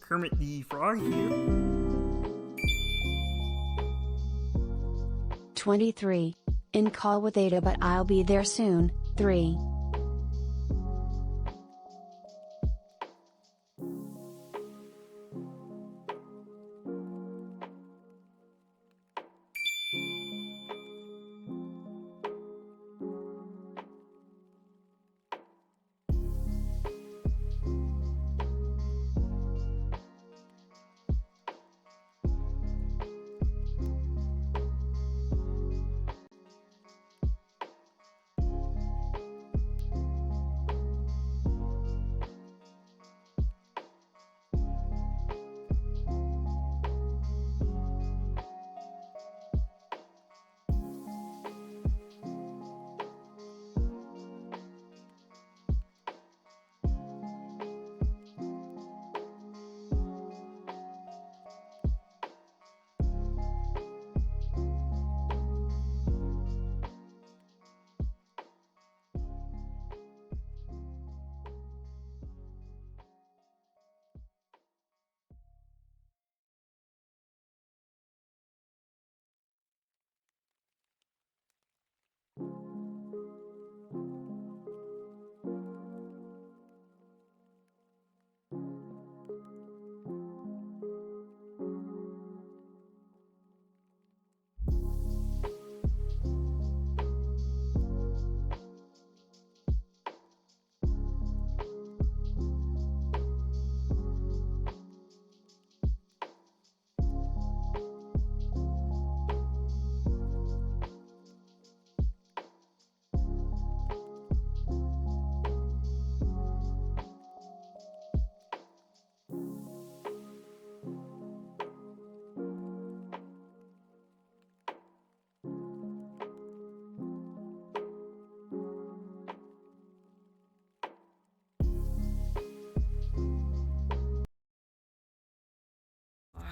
Kermit the Frog here. 23. In call with Ada, but I'll be there soon. 3.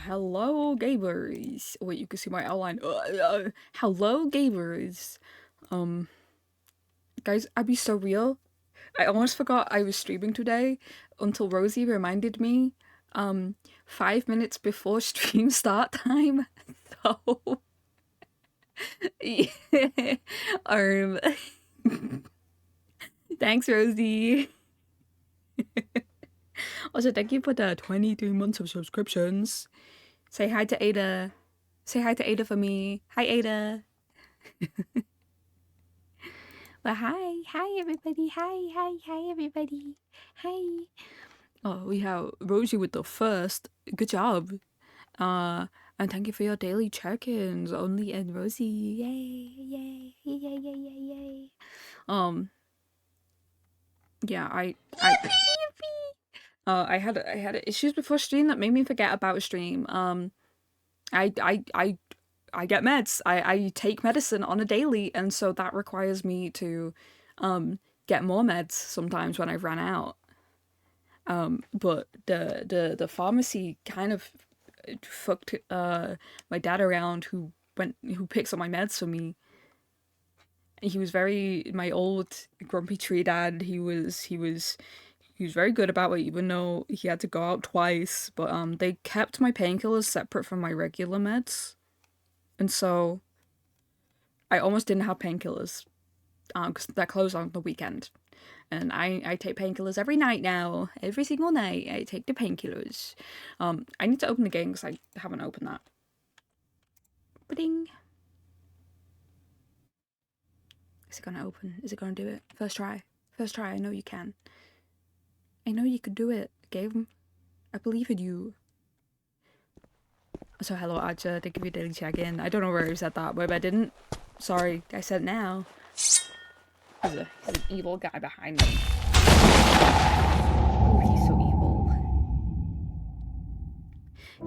Hello, gamers. Wait, you can see my outline. Hello, gamers. Um, guys, I'd be so real. I almost forgot I was streaming today until Rosie reminded me, 5 minutes before stream start time. So, yeah. um, thanks, Rosie. Also, thank you for the 23 months of subscriptions. Say hi to Ada. Say hi to Ada for me. Hi, Ada. Well, hi everybody. Hi everybody. Hi. Oh, we have Rosie with the first. Good job. And thank you for your daily check-ins, Only and Rosie. Yay. Yeah, I had issues before stream that made me forget about stream. I get meds. I take medicine on a daily, and so that requires me to get more meds sometimes when I've ran out. But the pharmacy kind of fucked my dad around, who picks up my meds for me. He was my old grumpy tree dad. He was very good about it, even though he had to go out twice. But they kept my painkillers separate from my regular meds. And so I almost didn't have painkillers because that closed on the weekend. And I take painkillers every night now. Every single night I take the painkillers. I need to open the game because I haven't opened that. Ba-ding. Is it gonna open? Is it gonna do it? First try. First try. I know you can. I know you could do it, game. I believe in you. So hello, Aja. Thank you for your daily check-in. I don't know where I said that, but if I didn't, sorry. I said it now. He's an evil guy behind me. Oh, he's so evil.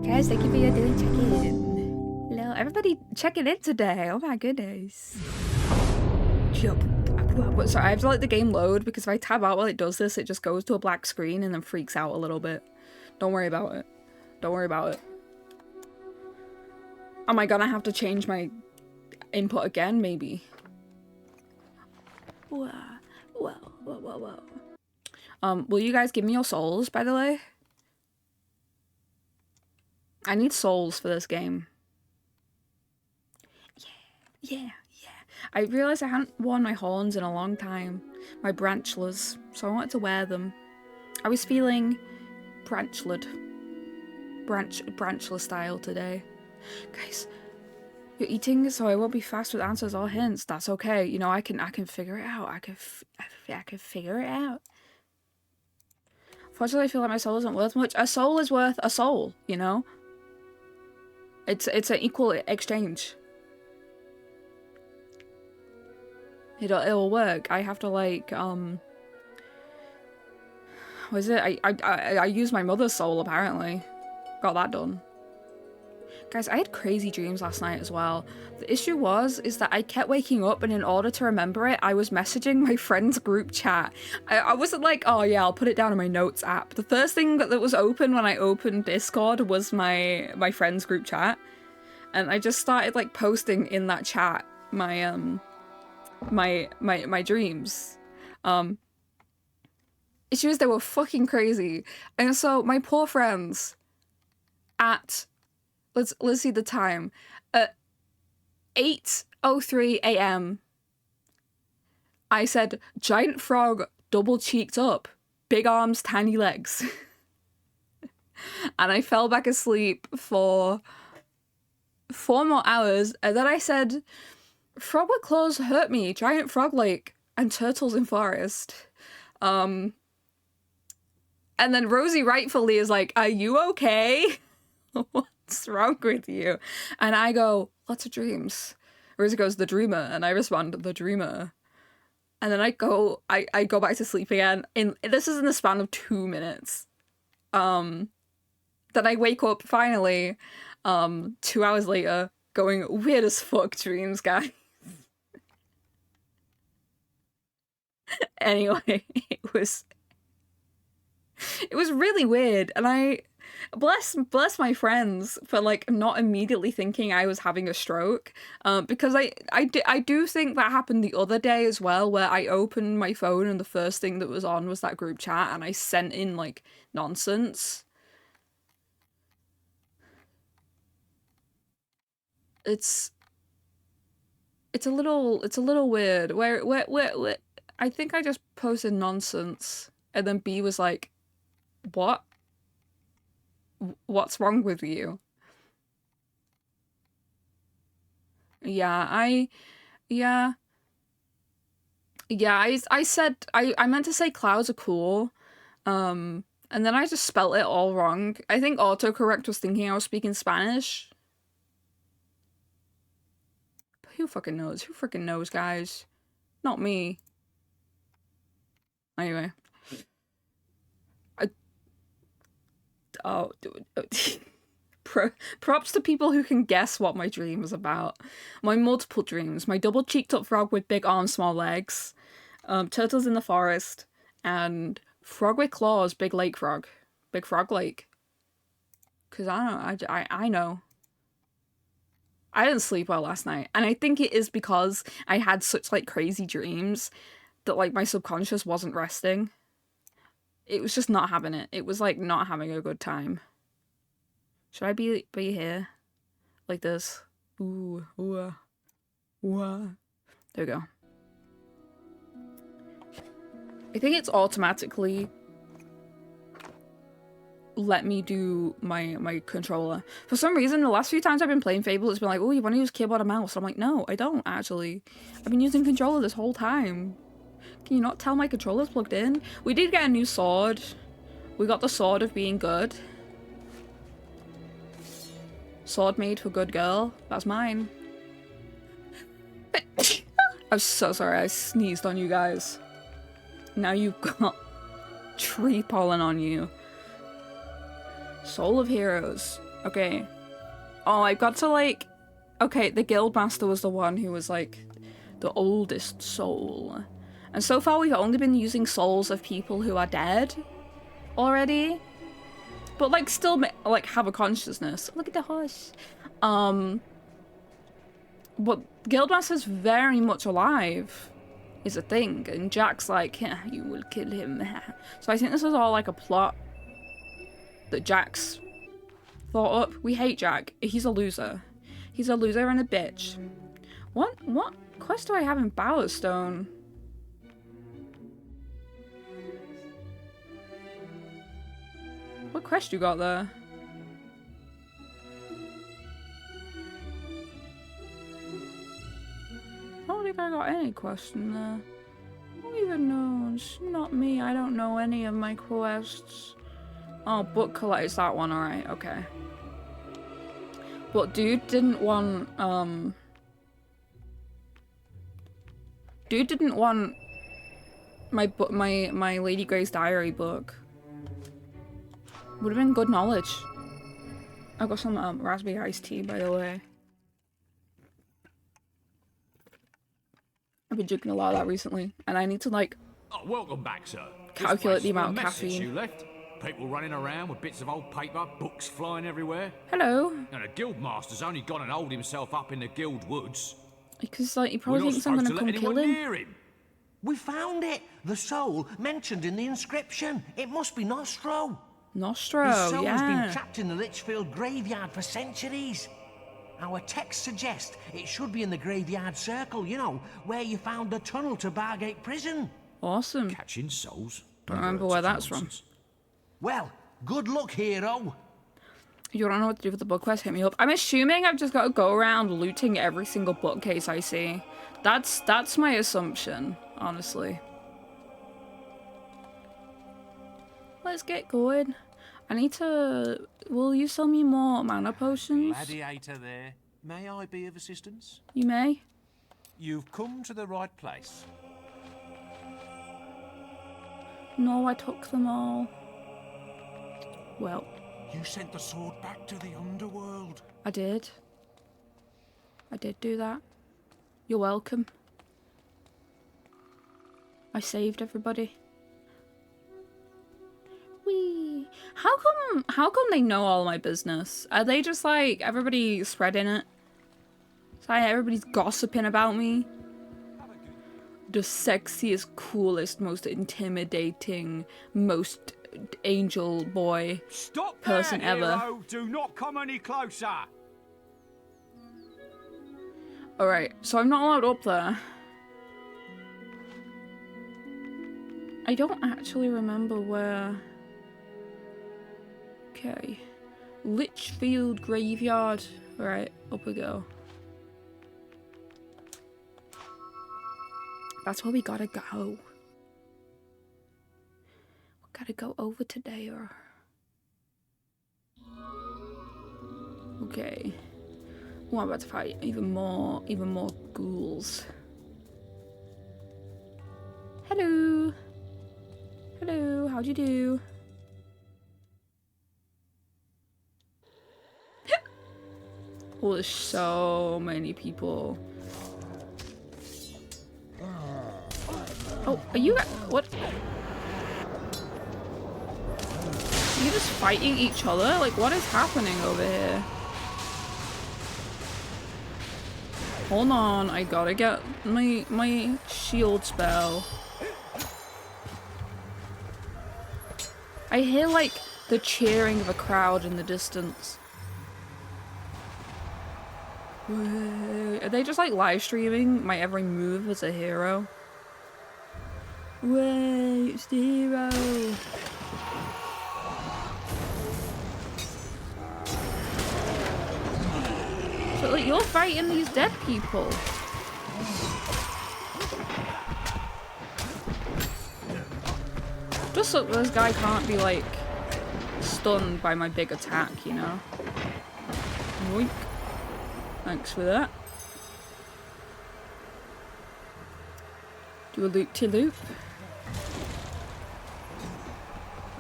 Guys, thank you for your daily check-in. Hello, everybody checking in today. Oh my goodness. Sorry, I have to let the game load because if I tab out while it does this, it just goes to a black screen and then freaks out a little bit. Don't worry about it. Don't worry about it. Am I gonna have to change my input again? Maybe. Whoa. Will you guys give me your souls, by the way? I need souls for this game. Yeah. I realised I hadn't worn my horns in a long time. My branchlers. So I wanted to wear them. I was feeling branchlet. Branchler style today. Guys, you're eating, so I won't be fast with answers or hints. That's okay. You know, I can figure it out. I can figure it out. Fortunately, I feel like my soul isn't worth much. A soul is worth a soul, you know? It's an equal exchange. It'll work. I have to like, what is it? I used my mother's soul apparently. Got that done. Guys, I had crazy dreams last night as well. The issue is that I kept waking up, and in order to remember it, I was messaging my friend's group chat. I wasn't like, oh yeah, I'll put it down in my notes app. The first thing that was open when I opened Discord was my friend's group chat. And I just started like posting in that chat my dreams. Issues, they were fucking crazy. And so my poor friends at let's see the time. At 8:03 a.m. I said, giant frog, double cheeked up, big arms, tiny legs. And I fell back asleep for 4 more hours, and then I said, frog with claws hurt me, giant frog lake, and turtles in forest. And then Rosie rightfully is like, are you okay? What's wrong with you? And I go, lots of dreams. Rosie goes, the dreamer. And I respond, the dreamer. And then I go back to sleep again. This is in the span of 2 minutes. Then I wake up finally, 2 hours later, going, weird as fuck dreams, guys. Anyway, it was really weird, and I bless my friends for like not immediately thinking I was having a stroke, because I do think that happened the other day as well, where I opened my phone and the first thing that was on was that group chat, and I sent in like nonsense. It's a little weird where I think I just posted nonsense, and then B was like, what's wrong with you? Yeah, I said, I meant to say clouds are cool, and then I just spelt it all wrong. I think autocorrect was thinking I was speaking Spanish. Who fucking knows? Who freaking knows, guys? Not me. Anyway. Props to people who can guess what my dream was about. My multiple dreams. My double cheeked up frog with big arms, small legs. Turtles in the forest. And frog with claws, big lake frog. Big frog lake. Because I know. I didn't sleep well last night. And I think it is because I had such like crazy dreams that like my subconscious wasn't resting. It was just not having it. It was like not having a good time. Should I be here? Like this? Ooh. There we go. I think it's automatically let me do my controller. For some reason, the last few times I've been playing Fable, it's been like, oh, you want to use keyboard and mouse? And I'm like, no, I don't, actually. I've been using controller this whole time. Can you not tell my controller's plugged in? We did get a new sword. We got the sword of being good. Sword made for good girl. That's mine. I'm so sorry, I sneezed on you guys. Now you've got tree pollen on you. Soul of Heroes. Okay. Oh, I've got to like... Okay, the Guildmaster was the one who was like the oldest soul. And so far we've only been using souls of people who are dead already. But like still like have a consciousness. Look at the horse. But Guildmaster's very much alive is a thing. And Jack's like, yeah, you will kill him. So I think this is all like a plot that Jack's Thought up. We hate Jack. He's a loser. He's a loser and a bitch. What quest do I have in Bowerstone? What quest you got there? I don't think I got any quest in there. Who even knows? Not me. I don't know any of my quests. Oh, book collect is that one, alright, okay. But dude didn't want my Lady Grey's Diary book. Would have been good knowledge. I got some raspberry iced tea, by the way. I've been drinking a lot of that recently, and I need to like welcome back, sir. Calculate the amount of caffeine. You left. People running around with bits of old paper, books flying everywhere. Hello. And the guildmaster's only gone and holed himself up in the guild woods. Because like he probably thinks I'm gonna come kill him. We found it. The soul mentioned in the inscription. It must be Nostro. Nostro, His soul's yeah. been trapped in the Litchfield graveyard for centuries. Our texts suggest it should be in the graveyard circle, you know, where you found the tunnel to Bargate Prison. Awesome. Catching souls. Don't remember where that's from. Well, good luck, hero. You don't know what to do with the book quest? Hit me up. I'm assuming I've just got to go around looting every single bookcase I see. That's my assumption, honestly. Let's get going. I need to... Will you sell me more mana potions? Gladiator there. May I be of assistance? You may. You've come to the right place. No, I took them all. Well. You sent the sword back to the underworld. I did. I did do that. You're welcome. I saved everybody. Whee! How come they know all my business? Are they just like everybody spreading it? It's like everybody's gossiping about me. The sexiest, coolest, most intimidating, most angel boy person ever. Hero. Do not come any closer. Alright, so I'm not allowed up there. I don't actually remember where... Okay. Litchfield Graveyard. Right, up we go. That's where we gotta go. We gotta go over to there. Okay. Oh, I'm about to fight even more ghouls. Hello. Hello, how'd you do? Oh, there's so many people. Oh, are you... What? Are you just fighting each other? Like, what is happening over here? Hold on, I gotta get my shield spell. I hear, like, the cheering of a crowd in the distance. Are they just, like, live streaming my every move as a hero? Way, it's the hero! So, like, you're fighting these dead people. Just so this guy can't be, like, stunned by my big attack, you know? Yoink. Thanks for that. Do a loop-to-loop.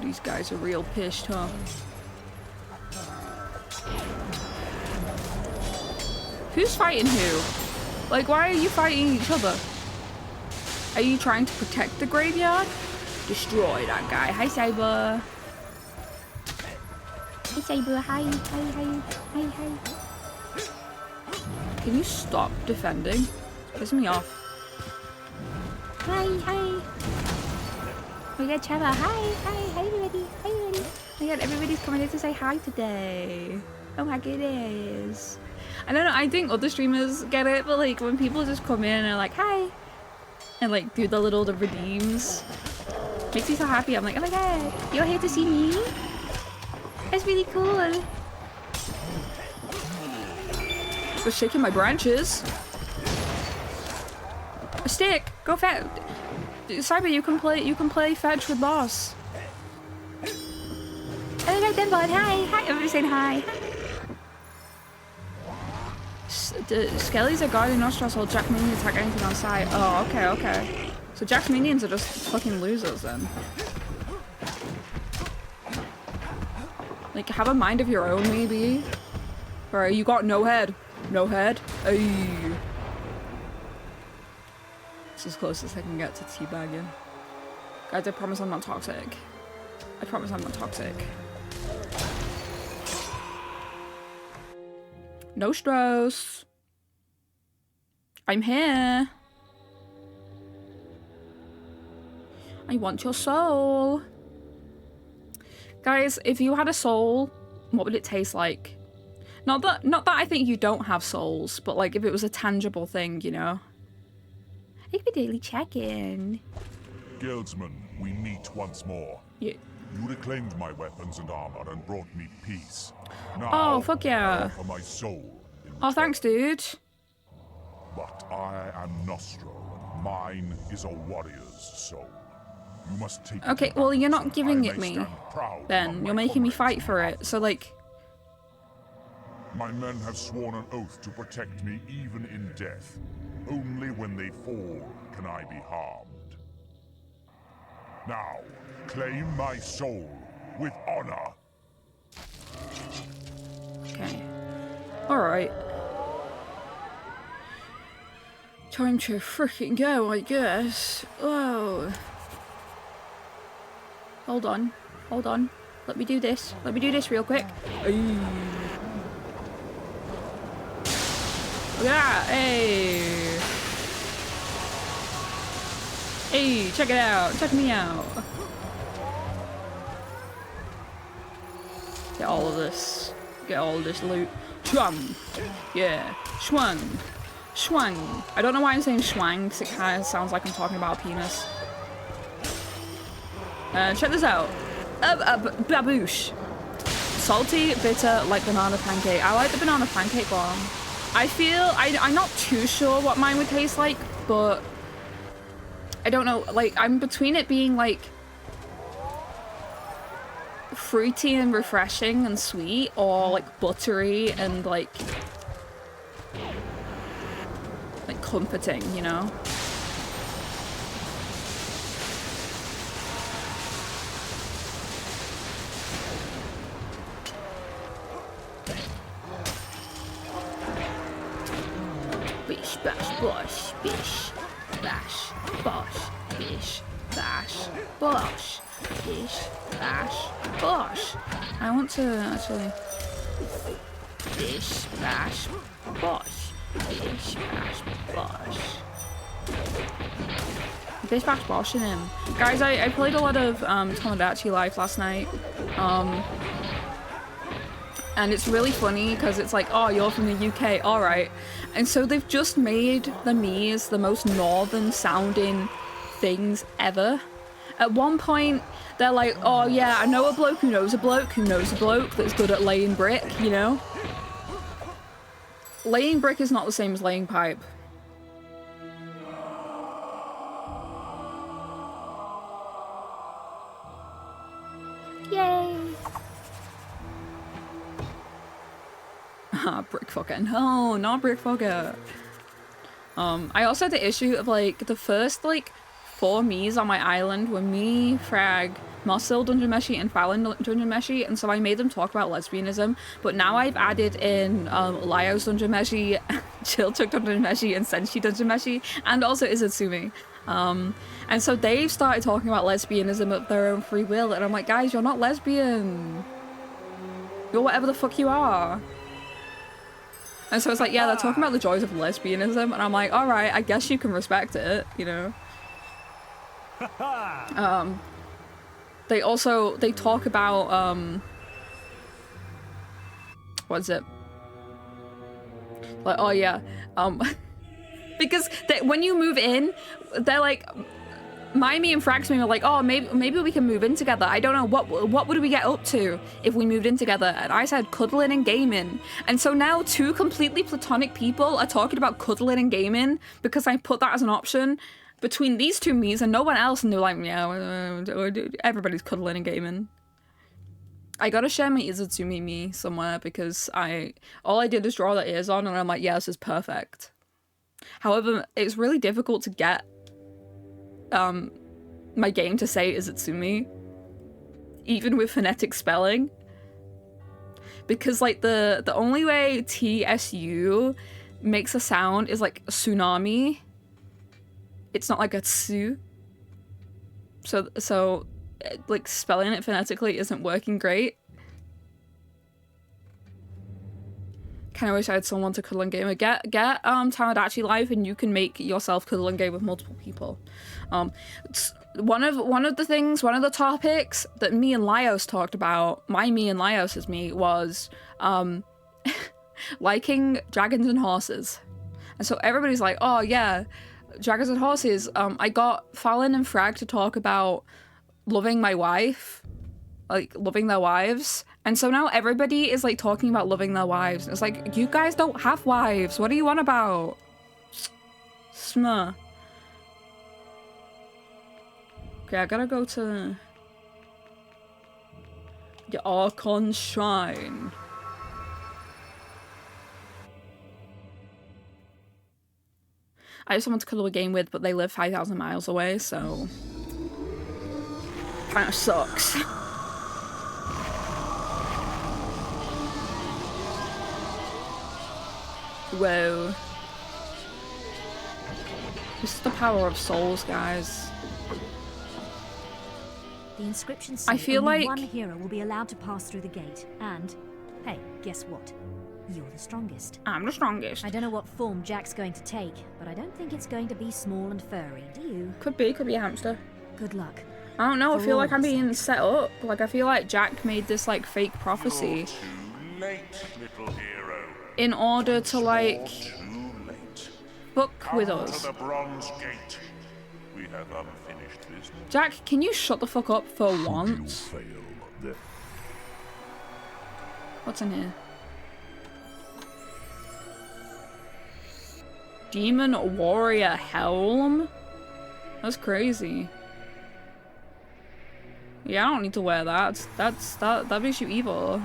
These guys are real pissed, huh? Who's fighting who? Like, why are you fighting each other? Are you trying to protect the graveyard? Destroy that guy. Hi, Saber. Hi, Saber. Hi. Can you stop defending? Piss me off. Hi. Oh yeah, Trevor. Hi everybody. my god, everybody's coming in to say hi today. Oh my goodness. I don't know, I think other streamers get it, but like when people just come in and are like, hi, and like do the redeems, makes me so happy. I'm like, oh my god, you're here to see me? That's really cool. Just shaking my branches. A stick, go fetch. Cyber, you can play fetch with boss. Oh my god, bud, hi, hi, everybody's saying hi. The Skellies are guarding Nostros while Jack minions attack anything on sight. Oh, okay, okay. So Jack's minions are just fucking losers then. Like, have a mind of your own, maybe. Alright, you got no head. No head? Ayy. It's as close as I can get to teabagging. Guys, I promise I'm not toxic. I promise I'm not toxic. Nostros. I'm here. I want your soul. Guys, if you had a soul, what would it taste like? Not that I think you don't have souls, but like if it was a tangible thing, you know? I could daily check in. Guildsman, we meet once more. Yeah. You reclaimed my weapons and armor and brought me peace. Now, Oh, fuck yeah. I offer my soul. Oh, thanks, dude. But I am Nostro, and mine is a warrior's soul. You must take it Okay, back well, you're so not giving I it may me, stand proud then. among You're my making me comrades fight for it, so like... My men have sworn an oath to protect me even in death. Only when they fall can I be harmed. Now, claim my soul with honor. Okay. Alright. Time to freaking go, I guess. Whoa. Hold on. Hold on. Let me do this. Let me do this real quick. Ayy. Look at that. Hey. Hey, check it out. Check me out. Get all of this. Get all of this loot. Chum. Yeah. Schwung. Schwang. I don't know why I'm saying schwang, because it kind of sounds like I'm talking about a penis. Check this out. Baboosh. Salty, bitter, like banana pancake. I like the banana pancake one. I feel, I'm not too sure what mine would taste like, but I don't know, like, I'm between it being like fruity and refreshing and sweet, or like buttery and like comforting, you know? Bish, bash, bosh, bish, bash, bosh, bish, bash, bosh, bish, bash, bosh. I want to actually... Bish, bash, bosh, bish, bash, bosh. Bish, bash, bosh in him. Guys, I played a lot of Tomodachi Life last night. And it's really funny because it's like, oh, you're from the UK, alright. And so they've just made the Miis the most northern sounding things ever. At one point, they're like, oh yeah, I know a bloke who knows a bloke who knows a bloke that's good at laying brick, you know? Laying brick is not the same as laying pipe. Yay! Brick fucker. No, not brick fucker. I also had the issue of like the first like 4 Miis on my island were me, Frag, Marcel Dungeon Meshi, and Fallon Dungeon Meshi, and so I made them talk about lesbianism. But now I've added in Lyo's Dungeon Meshi, Chiltuk Dungeon Meshi, and Senshi Dungeon Meshi, and also Izatsumi. And so they've started talking about lesbianism of their own free will, and I'm like, guys, you're not lesbian. You're whatever the fuck you are. And so it's like, yeah, they're talking about the joys of lesbianism, and I'm like, alright, I guess you can respect it, you know? they talk about what is it? Like, oh yeah, because when you move in, they're like, me and Fragsme were like, oh, maybe we can move in together. I don't know, what would we get up to if we moved in together? And I said cuddling and gaming. And so now 2 completely platonic people are talking about cuddling and gaming because I put that as an option between these 2 me's and no one else, and they're like, yeah, everybody's cuddling and gaming. I gotta share my Izutsume me somewhere because all I did is draw the ears on and I'm like, yeah, this is perfect. However, it's really difficult to get my game to say Izutsume, even with phonetic spelling. Because like the only way TSU makes a sound is like tsunami. It's not like a tsu. So like spelling it phonetically isn't working great. Kinda wish I had someone to cuddle and game with. Get Tamagotchi live and you can make yourself cuddle and game with multiple people. One of the topics that me and Lyos talked about, me and Lyos' me, was liking dragons and horses. And so everybody's like, oh yeah, dragons and horses. I got Fallon and Frag to talk about loving my wife, like loving their wives. And so now everybody is like talking about loving their wives. It's like, you guys don't have wives. What are you on about? Smur. Okay, I gotta go to the Archon Shrine. I have someone to cuddle a game with, but they live 5,000 miles away, so kind of sucks. Whoa. This is the power of souls, guys. The inscription I says feel only like one hero will be allowed to pass through the gate. And, hey, guess what? You're the strongest. I'm the strongest. I don't know what form Jack's going to take, but I don't think it's going to be small and furry, do you? Could be a hamster. Good luck. I don't know, I For feel all like I'm of us. being set up. Like, I feel like Jack made this, like, fake prophecy Too late, little hero. in order to, like, Too late. book with Come us. to the Bronze Gate. We have unfinished business. Jack, can you shut the fuck up for once? Fail. The What's in here? Demon Warrior Helm? That's crazy. Yeah, I don't need to wear that. That makes you evil.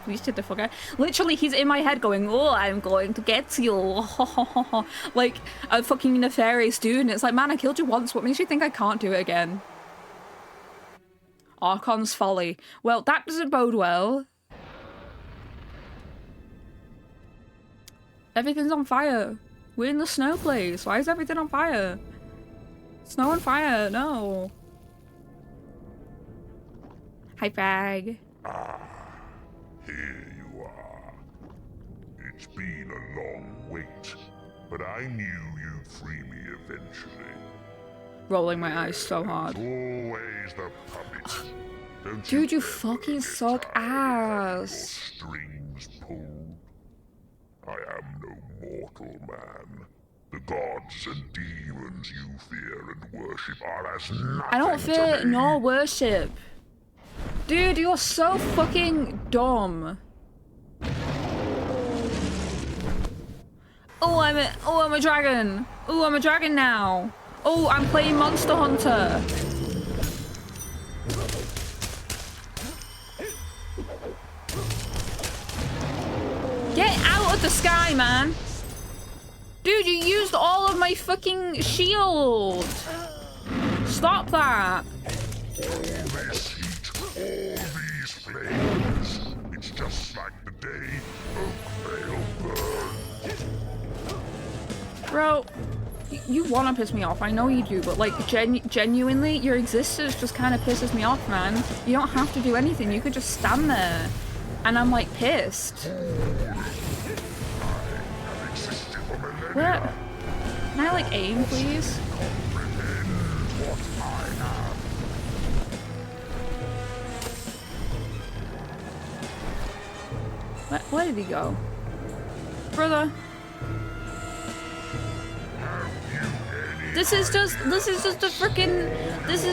Please get the fuck out. Literally, he's in my head going, oh, I'm going to get you. Like a fucking nefarious dude. And it's like, man, I killed you once. What makes you think I can't do it again? Archon's Folly. Well, that doesn't bode well. Everything's on fire. We're in the snow place. Why is everything on fire? Snow and fire, no. Hi, Bag. Here you are. It's been a long wait, but I knew you'd free me eventually. Rolling my eyes so hard. Always the puppet. Don't Dude, you ever fucking get suck tired of ass. your strings pulled. I am no mortal man. The gods and demons you fear and worship are as nothing I don't fear to me. nor worship. Dude, you're so fucking dumb. Oh, I'm a dragon. Oh, I'm a dragon now. Oh, I'm playing Monster Hunter. Get out of the sky, man. Dude, you used all of my fucking shield. Stop that. This heat, all these flames. It's just like the day Oakvale burned. Bro, you wanna piss me off. I know you do, but like genuinely, your existence just kind of pisses me off, man. You don't have to do anything. You could just stand there. And I'm like pissed. I've existed for millennia. Where? Can I like aim, please? Comprehend what I have. Where did he go? Brother. This is just a freaking, this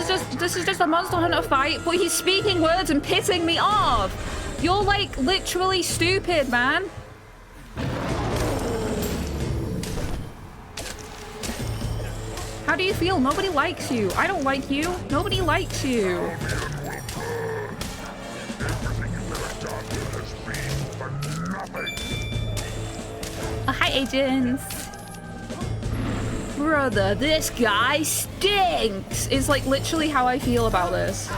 is just a Monster Hunter fight, but he's speaking words and pissing me off. You're like literally stupid, man. How do you feel? Nobody likes you. I don't like you. Nobody likes you. Oh, hi, agents. Brother, this guy stinks. Is like literally how I feel about this.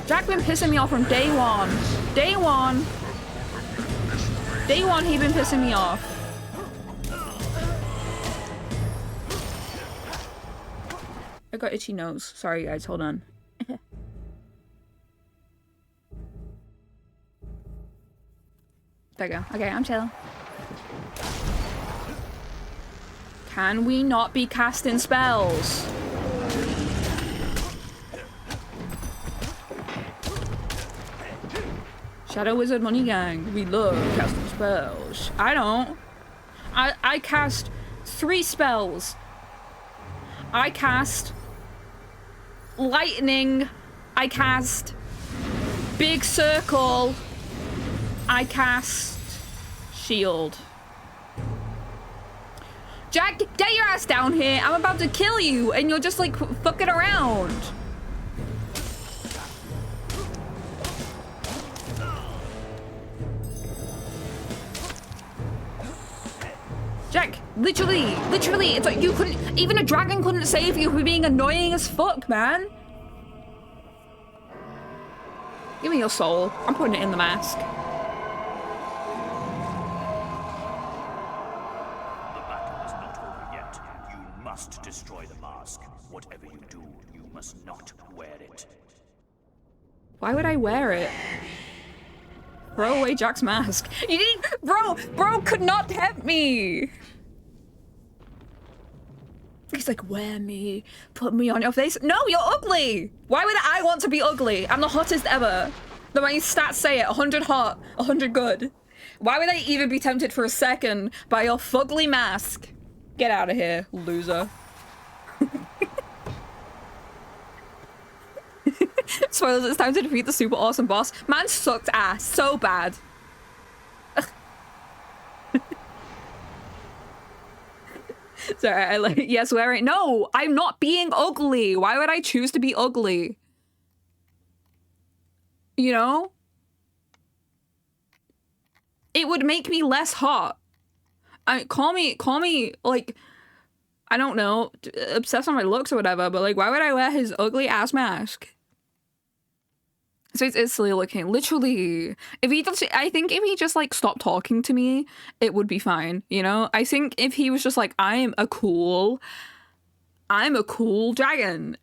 Jack been pissing me off from day one. Day one. Day one, he been pissing me off. I got itchy nose. Sorry, guys. Hold on. There you go. Okay, I'm chill. Can we not be casting spells? Shadow Wizard Money Gang. We love casting spells. I don't. I cast 3 spells. I cast lightning. I cast big circle. I cast shield. Jack, get your ass down here. I'm about to kill you and you're just like fucking around. Jack, literally, it's like you couldn't, even a dragon couldn't save you for being annoying as fuck, man. Give me your soul. I'm putting it in the mask. The battle is not over yet. You must destroy the mask. Whatever you do, you must not wear it. Why would I wear it? Throw away Jack's mask. You didn't, bro could not tempt me. He's like, wear me, put me on your face. No, you're ugly. Why would I want to be ugly? I'm the hottest ever. The way stats say it, 100 hot, 100 good. Why would I even be tempted for a second by your fugly mask? Get out of here, loser. Spoilers, it's time to defeat the super awesome boss. Man sucked ass so bad. Sorry, I like, yes, wearing, no, I'm not being ugly. Why would I choose to be ugly? You know? It would make me less hot. Call me, like, I don't know, obsessed on my looks or whatever, but like, why would I wear his ugly ass mask? So it's silly looking. Literally, if he does, I think if he just like stopped talking to me, it would be fine. You know, I think if he was just like, I'm a cool dragon,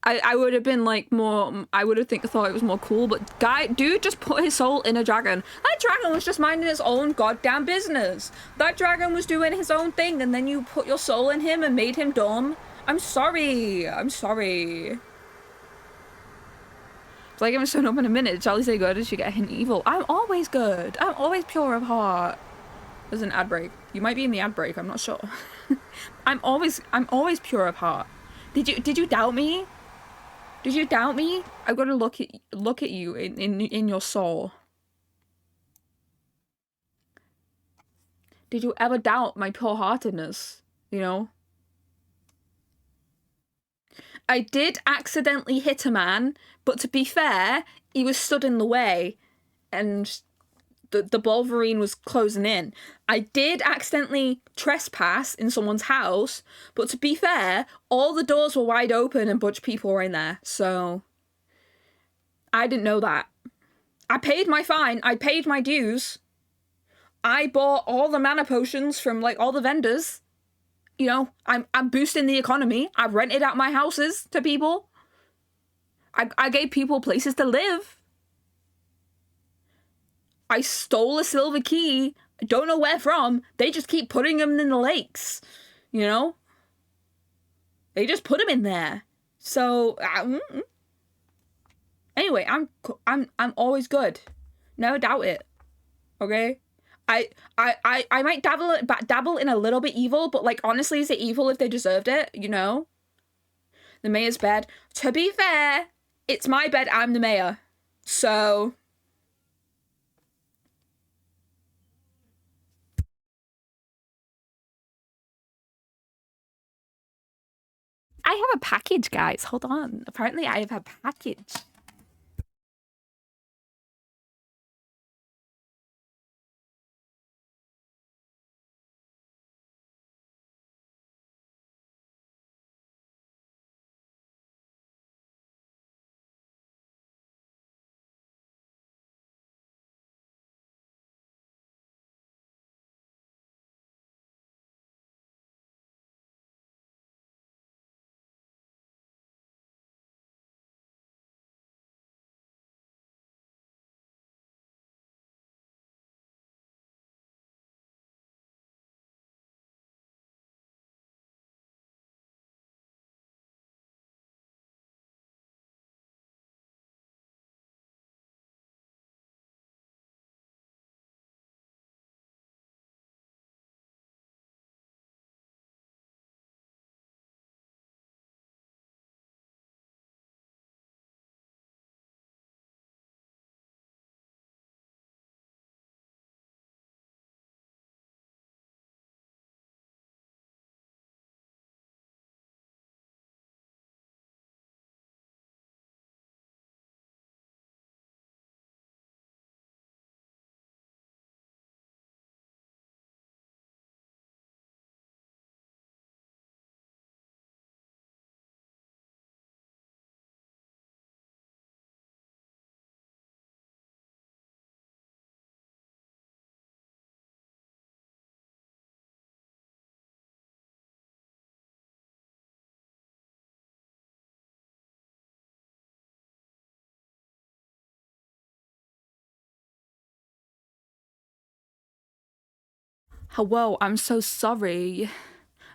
I would have been like more. I would have thought it was more cool. But dude just put his soul in a dragon. That dragon was just minding his own goddamn business. That dragon was doing his own thing, and then you put your soul in him and made him dumb. I'm sorry. I'm sorry. It's like I'm showing up in a minute. Charlie say good, did she get a hint evil? I'm always good. I'm always pure of heart. There's an ad break. You might be in the ad break, I'm not sure. I'm always pure of heart. Did you doubt me? Did you doubt me? I've got to look at you in your soul. Did you ever doubt my pure heartedness? You know? I did accidentally hit a man, but to be fair, he was stood in the way and the Wolverine was closing in. I did accidentally trespass in someone's house, but to be fair, all the doors were wide open and a bunch of people were in there, so I didn't know that. I paid my fine, I paid my dues. I bought all the mana potions from like all the vendors. You know, I'm boosting the economy. I've rented out my houses to people. I gave people places to live. I stole a silver key. I don't know where from. They just keep putting them in the lakes. You know? They just put them in there. So, Anyway, I'm always good. Never doubt it. Okay? I might dabble in a little bit evil, but like honestly, is it evil if they deserved it, you know? The mayor's bed. To be fair, it's my bed, I'm the mayor. So I have a package, guys. Hold on. Apparently I have a package. Hello, I'm so sorry.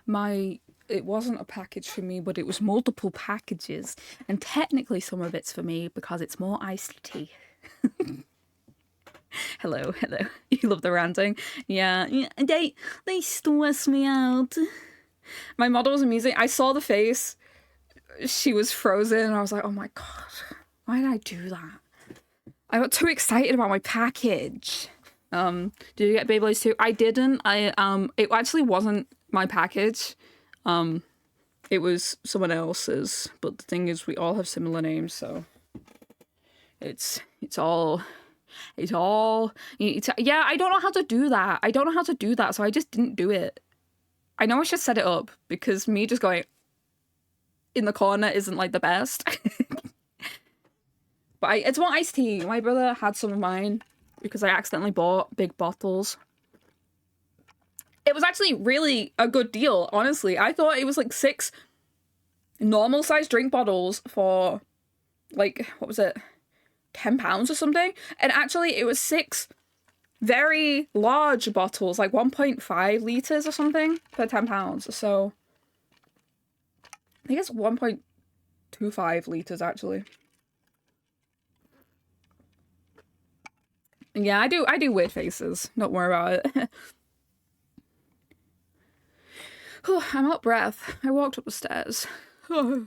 It wasn't a package for me, but it was multiple packages. And technically some of it's for me because it's more iced tea. Hello. You love the ranting? Yeah, they stress me out. My model was amazing. I saw the face. She was frozen and I was like, oh my god, why did I do that? I got too excited about my package. Did you get Beyblades too? I didn't. It actually wasn't my package. It was someone else's. But the thing is, we all have similar names, so it's all. Yeah, I don't know how to do that. So I just didn't do it. I know I should set it up because me just going in the corner isn't like the best. But it's more iced tea. My brother had some of mine because I accidentally bought big bottles. It was actually really a good deal, honestly. I thought it was like 6 normal sized drink bottles for like, what was it? £10 or something. And actually it was 6 very large bottles, like 1.5 litres or something for £10. So I think it's 1.25 litres actually. Yeah, I do weird faces. Don't worry about it. I'm out of breath. I walked up the stairs. Anyway,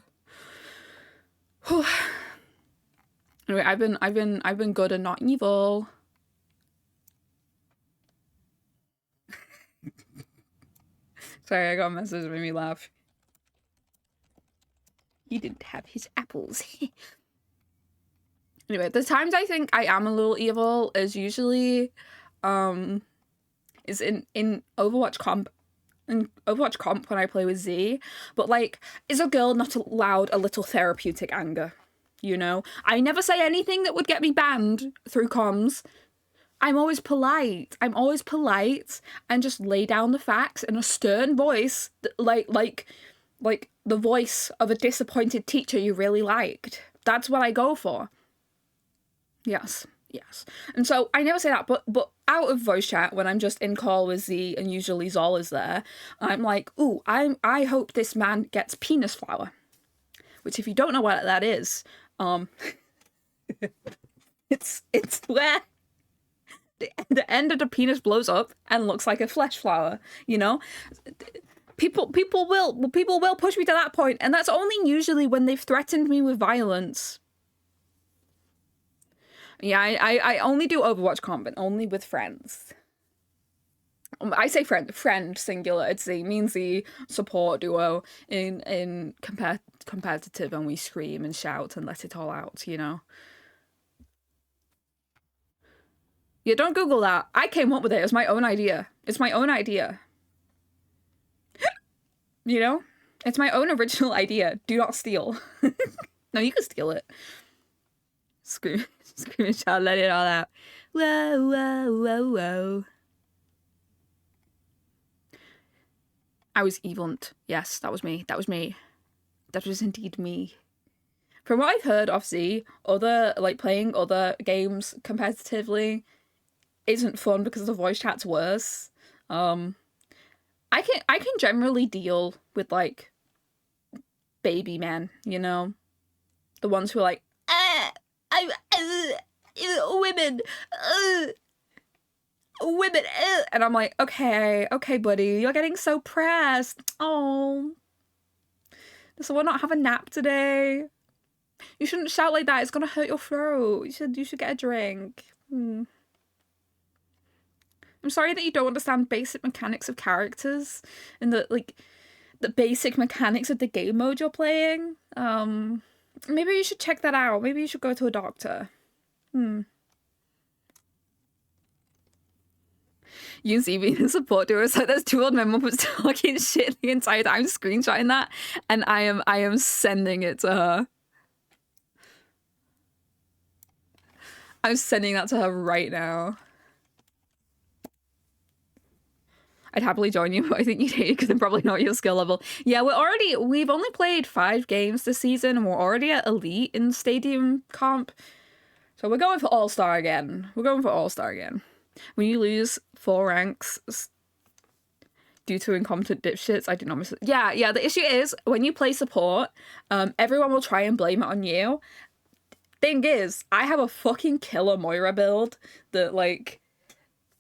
I've been good and not evil. Sorry, I got a message that made me laugh. He didn't have his apples. Anyway, the times I think I am a little evil is usually is in Overwatch comp. In Overwatch comp when I play with Z, but like, is a girl not allowed a little therapeutic anger? You know? I never say anything that would get me banned through comms. I'm always polite and just lay down the facts in a stern voice, like the voice of a disappointed teacher you really liked. That's what I go for. Yes. And so I never say that, but out of voice chat, when I'm just in call with Z and usually Zol is there, I'm like, ooh, I hope this man gets penis flower. Which if you don't know what that is, It's where the end of the penis blows up and looks like a flesh flower, you know? People will push me to that point, and that's only usually when they've threatened me with violence. Yeah, I only do Overwatch combat, only with friends. I say friend singular. It means the support duo in competitive, and we scream and shout and let it all out, you know? Yeah, don't Google that. I came up with it. It's my own idea. It's my own idea. You know? It's my own original idea. Do not steal. No, you can steal it. Scream and shout, let it all out. Whoa, whoa, whoa, whoa. I was Evilant. Yes, that was me. That was me. That was indeed me. From what I've heard, obviously, playing other games competitively isn't fun because the voice chat's worse. I can generally deal with, like, baby men, you know? The ones who are like, women, women, and I'm like, okay, buddy, you're getting so pressed. Oh, so we'll not have a nap today. You shouldn't shout like that. It's gonna hurt your throat. You should get a drink. I'm sorry that you don't understand basic mechanics of characters and the basic mechanics of the game mode you're playing. Maybe you should check that out. Maybe you should go to a doctor. You can see me in the support duo. It's like there's two old men was talking shit the entire time. I'm screenshotting that, and I am sending it to her. I'm sending that to her right now. I'd happily join you, but I think you'd hate it because I'm probably not your skill level. Yeah, we've only played 5 games this season, and we're already at Elite in Stadium Comp. So we're going for All-Star again. When you lose 4 ranks due to incompetent dipshits, I do not miss it. Yeah, the issue is, when you play support, everyone will try and blame it on you. Thing is, I have a fucking killer Moira build that, like,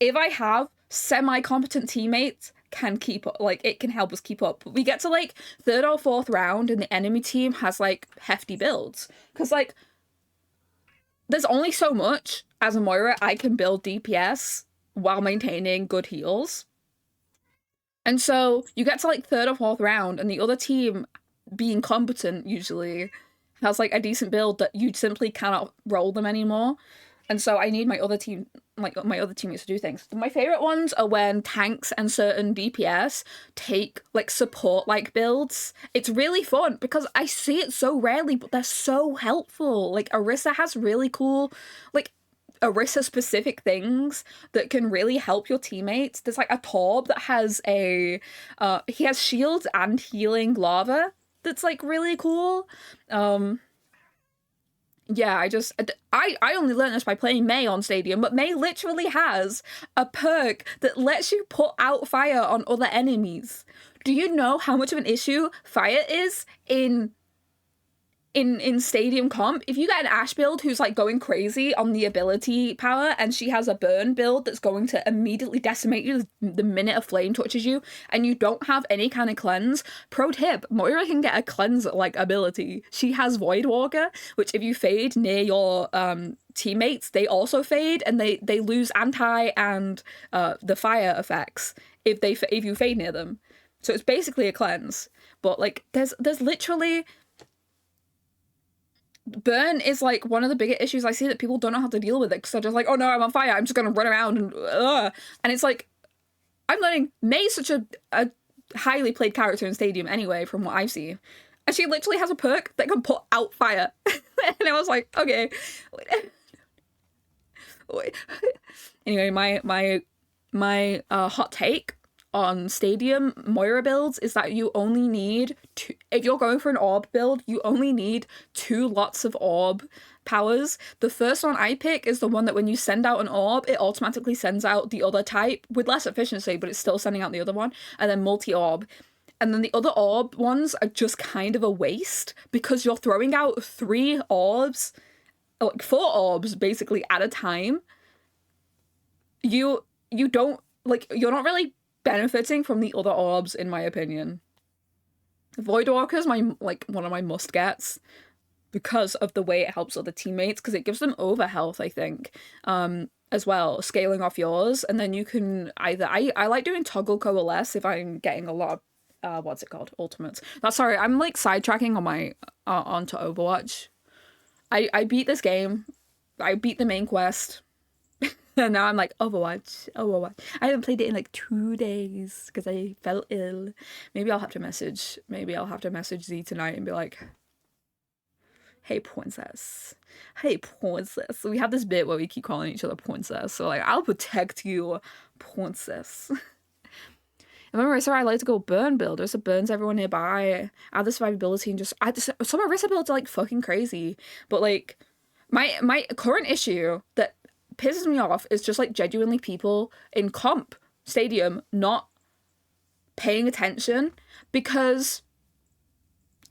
if I have semi-competent teammates, can keep up, like, it can help us keep up. But we get to, like, 3rd or 4th round and the enemy team has, like, hefty builds. Because, like, there's only so much as a Moira I can build DPS while maintaining good heals. And so you get to, like, 3rd or 4th round and the other team, being competent usually, has, like, a decent build that you simply cannot roll them anymore. And so I need my other team, like, my other teammates to do things. My favorite ones are when tanks and certain DPS take, like, support-like builds. It's really fun because I see it so rarely, but they're so helpful. Like, Orisa has really cool, like, Orisa-specific things that can really help your teammates. There's, like, a Torb that has he has shields and healing lava that's, like, really cool. Yeah, I only learned this by playing Mei on Stadium, but Mei literally has a perk that lets you put out fire on other enemies. Do you know how much of an issue fire is in Stadium Comp? If you get an Ashe build who's, like, going crazy on the ability power, and she has a burn build that's going to immediately decimate you the minute a flame touches you, and you don't have any kind of cleanse, pro tip, Moira can get a cleanse, like, ability. She has Void Walker, which if you fade near your teammates, they also fade, and they lose anti and the fire effects if you fade near them. So it's basically a cleanse. But, like, there's literally... Burn is, like, one of the bigger issues I see that people don't know how to deal with it because they're just like, oh no, I'm on fire, I'm just gonna run around and it's like, I'm learning Mei's such a highly played character in Stadium anyway, from what I've seen, and she literally has a perk that can put out fire. And I was like, okay. Anyway, my hot take on Stadium Moira builds is that you only need if you're going for an orb build, you only need 2 lots of orb powers. The first one I pick is the one that when you send out an orb, it automatically sends out the other type with less efficiency, but it's still sending out the other one, and then multi-orb. And then the other orb ones are just kind of a waste because you're throwing out 3 orbs like 4 orbs basically at a time, you don't, like, you're not really benefiting from the other orbs, in my opinion. Voidwalker's one of my must gets because of the way it helps other teammates, because it gives them over health, I think, as well, scaling off yours, and then you can either, I like doing toggle coalesce if I'm getting a lot of what's it called, ultimates. Sorry, I'm like sidetracking on my onto Overwatch. I beat this game, I beat the main quest, and now I'm like, Overwatch. I haven't played it in like 2 days because I felt ill. Maybe I'll have to message Z tonight and be like, hey princess, we have this bit where we keep calling each other princess, so like, I'll protect you, princess. And then Marissa, I like to go burn build. Marissa burns everyone nearby, add the survivability, and some Marissa builds are like fucking crazy. But like, my current issue that pisses me off is just like genuinely people in comp stadium not paying attention, because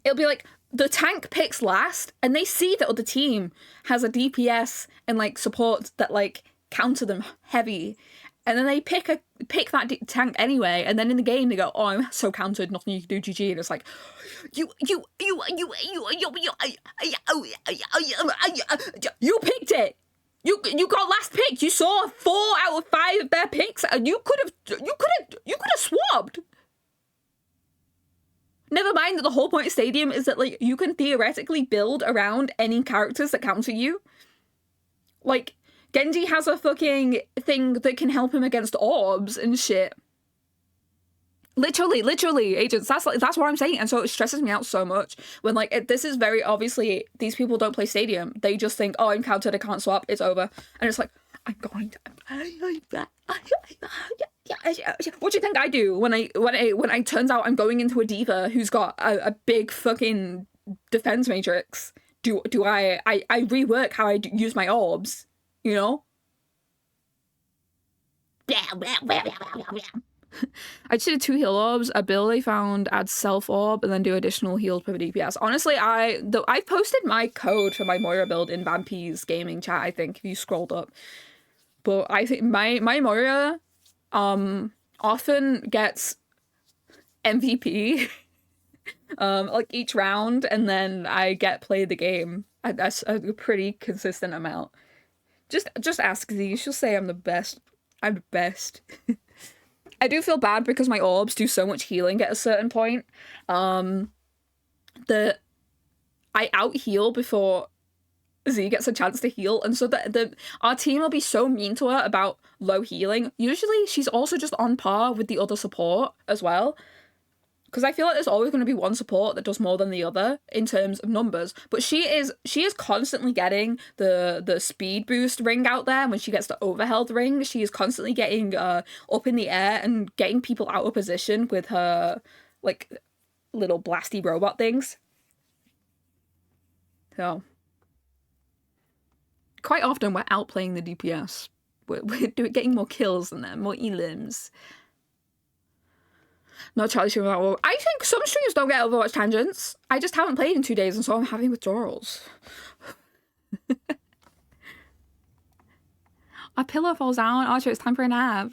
it'll be like, the tank picks last, and they see the other team has a DPS and like support that like counter them heavy, and then they pick that tank anyway, and then in the game they go, oh, I'm so countered, nothing you can do, GG, and it's like, you picked it. You got last pick. You saw 4 out of 5 of their picks, and you could have swapped. Never mind that the whole point of Stadium is that, like, you can theoretically build around any characters that counter you. Like, Genji has a fucking thing that can help him against orbs and shit. Literally, agents. That's what I'm saying, and so it stresses me out so much when, like, this is very obviously, these people don't play Stadium. They just think, oh, I'm countered, I can't swap, it's over, and it's like, I'm going to. What do you think I do when I turns out I'm going into a diva who's got a big fucking defense matrix? Do I rework how I use my orbs? You know? I just did 2 heal orbs. A build I found adds self orb and then do additional heals per DPS. Honestly, I've posted my code for my Moira build in Vampire's gaming chat, I think, if you scrolled up. But I think my Moira often gets MVP like each round, and then I get played the game. That's a pretty consistent amount. Just ask Z, she'll say I'm the best. I'm the best. I do feel bad because my orbs do so much healing at a certain point. That I out heal before Z gets a chance to heal, and so our team will be so mean to her about low healing. Usually she's also just on par with the other support as well, because I feel like there's always going to be one support that does more than the other in terms of numbers, but she is constantly getting the speed boost ring out there. When she gets the overhealth ring, she is constantly getting up in the air and getting people out of position with her like little blasty robot things. So quite often we're outplaying the DPS. We're getting more kills than them, more elims. Not Charlie streaming about. I think some streamers don't get Overwatch tangents. I just haven't played in 2 days, and so I'm having withdrawals. A pillow falls down. Archer, it's time for a nap.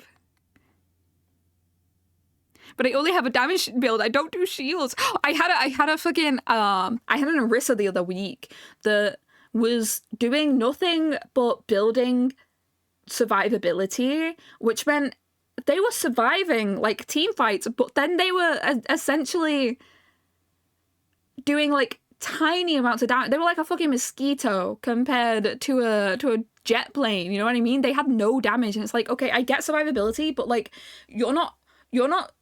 But I only have a damage build. I don't do shields. I had a fucking I had an Orisa the other week that was doing nothing but building survivability, which meant they were surviving like team fights, but then they were essentially doing like tiny amounts of damage. They were like a fucking mosquito compared to a jet plane, you know what I mean? They had no damage, and it's like, okay, I get survivability, but like you're not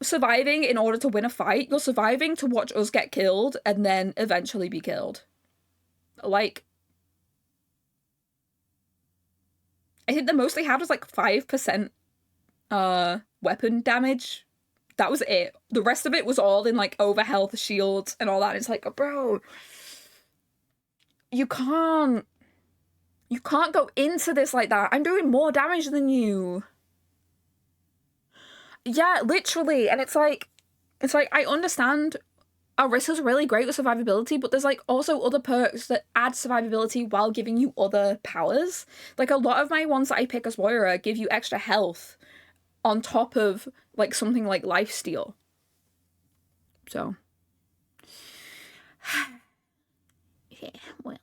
surviving in order to win a fight. You're surviving to watch us get killed and then eventually be killed. Like, I think the most they had was like 5% weapon damage. That was it. The rest of it was all in like overhealth shields and all that. It's like, bro, you can't go into this like that. I'm doing more damage than you. Yeah, literally. And it's like I understand Risk is really great with survivability, but there's like also other perks that add survivability while giving you other powers. Like a lot of my ones that I pick as Moira give you extra health on top of like something like lifesteal. So yeah, well,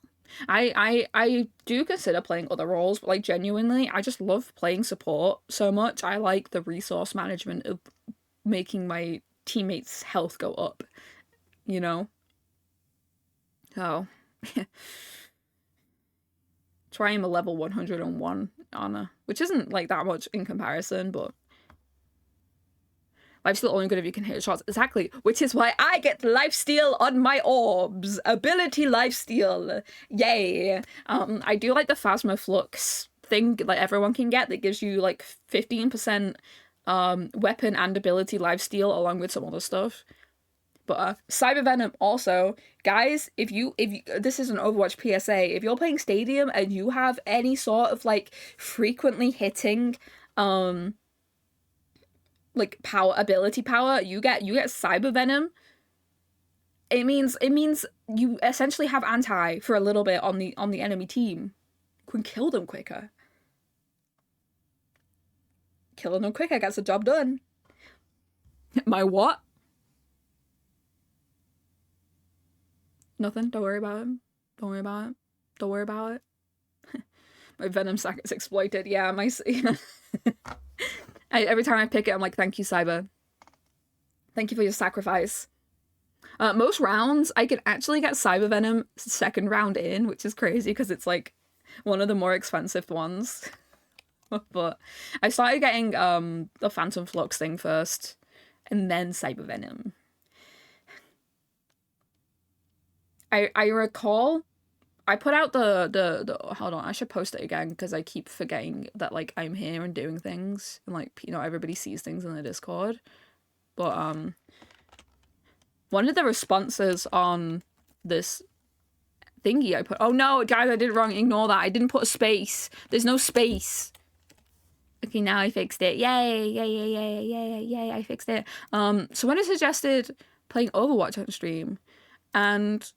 I do consider playing other roles, but like genuinely, I just love playing support so much. I like the resource management of making my teammates' health go up, you know? So, try him a level 101 Anna, which isn't like that much in comparison, but lifesteal only good if you can hit shots. Exactly, which is why I get lifesteal on my orbs. Ability lifesteal. Yay. I do like the Phasma Flux thing like everyone can get that gives you like 15% weapon and ability lifesteal along with some other stuff. But Cyber Venom also, guys, if you this is an Overwatch PSA, if you're playing Stadium and you have any sort of like frequently hitting like ability power, you get Cyber Venom. It means you essentially have anti for a little bit on the enemy team. You can kill them quicker. Killing them quicker gets the job done. My what? Nothing. Don't worry about it. Don't worry about it. Don't worry about it. My Venom sack is exploited. Yeah, my... every time I pick it, I'm like, thank you, Cyber. Thank you for your sacrifice. Most rounds, I can actually get Cyber Venom second round in, which is crazy because it's like one of the more expensive ones. But I started getting the Phantom Flux thing first, and then Cyber Venom. I recall I put out the hold on, I should post it again because I keep forgetting that like I'm here and doing things and like, you know, everybody sees things in the Discord. But one of the responses on this thingy I put, oh no guys, I did it wrong, ignore that, I didn't put a space, there's no space. Okay, now I fixed it. Yay, yay, yay, yay, yay, yay, I fixed it. Someone suggested playing Overwatch on stream, and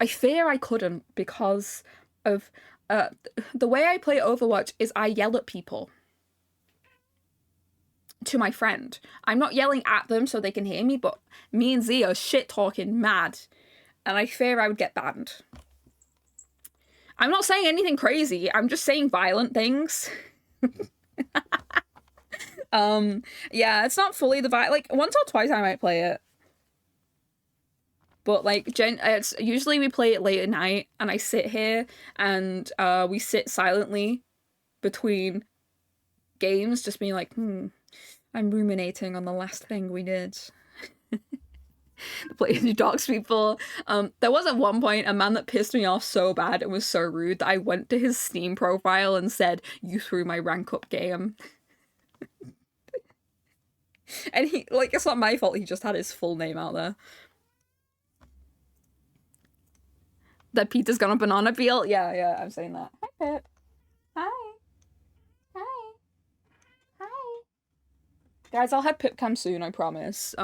I fear I couldn't because of the way I play Overwatch is I yell at people. To my friend. I'm not yelling at them so they can hear me, but me and Z are shit talking mad, and I fear I would get banned. I'm not saying anything crazy, I'm just saying violent things. Yeah, it's not fully the vibe. Like once or twice I might play it, but like it's usually we play it late at night and I sit here and we sit silently between games just being like, I'm ruminating on the last thing we did. Playing the dogs people. There was at one point a man that pissed me off so bad and was so rude that I went to his Steam profile and said, "You threw my rank up game." And he, like, it's not my fault, he just had his full name out there. That Peter's gone on banana peel? Yeah, I'm saying that. Hi, Pip. Hi. Hi. Hi. Guys, I'll have Pipcam soon, I promise.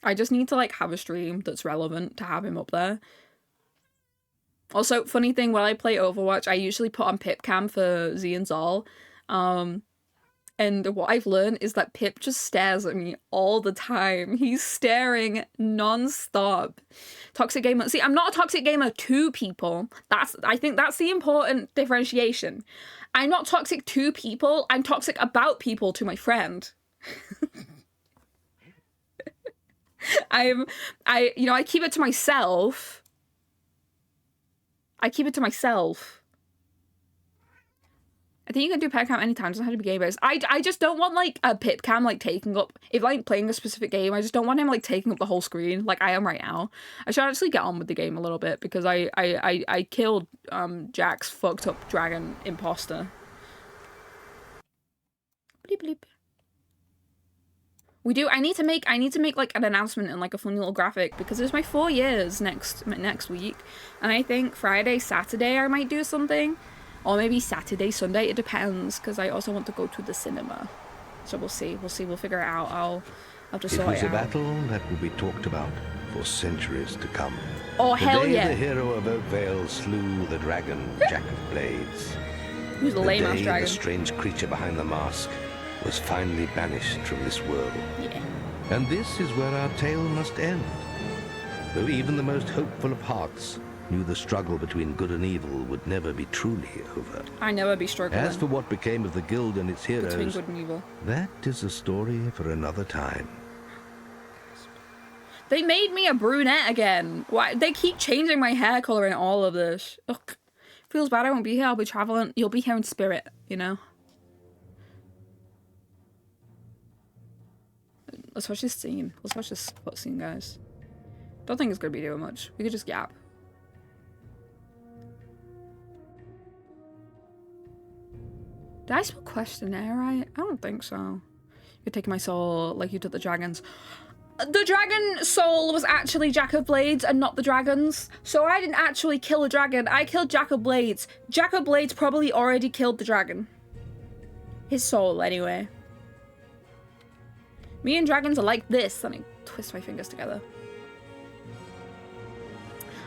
I just need to, like, have a stream that's relevant to have him up there. Also, funny thing, while I play Overwatch, I usually put on Pipcam for Z and Zol. And what I've learned is that Pip just stares at me all the time. He's staring non-stop. Toxic gamer. See, I'm not a toxic gamer to people. I think that's the important differentiation. I'm not toxic to people. I'm toxic about people to my friend. I keep it to myself. I think you can do pet cam anytime, doesn't have to be game based. I just don't want like a pip cam like taking up, if like playing a specific game, I just don't want him like taking up the whole screen like I am right now. I should actually get on with the game a little bit because I killed Jack's fucked up dragon imposter. Bleep bleep. I need to make like an announcement and like a funny little graphic because it's my 4 years next week, and I think Friday, Saturday I might do something, or maybe Saturday, Sunday, it depends because I also want to go to the cinema. So we'll see, we'll figure it out. I'll just It sort was it a out. battle that will be talked about for centuries to come. Oh, The hell day yeah. the hero of Oakvale slew the dragon, Jack of Blades. Who's the The lame ass day the dragon? strange creature behind the mask was finally banished from this world. Yeah. And this is where our tale must end. Though even the most hopeful of hearts knew the struggle between good and evil would never be truly over. I never be struggling As for what became of the guild and its between heroes, good and evil. that is a story for another time. They made me a brunette again. Why? They keep changing my hair color in all of this. Ugh. Feels bad I won't be here. I'll be traveling. You'll be here in spirit, you know? Let's watch this scene. Let's watch this cutscene, guys. Don't think it's gonna be doing much. We could just gap. Did I spell questionnaire right? I don't think so. You're taking my soul like you did the dragons. The dragon soul was actually Jack of Blades and not the dragon's. So I didn't actually kill a dragon. I killed Jack of Blades. Jack of Blades probably already killed the dragon. His soul, anyway. Me and dragons are like this. Let me twist my fingers together.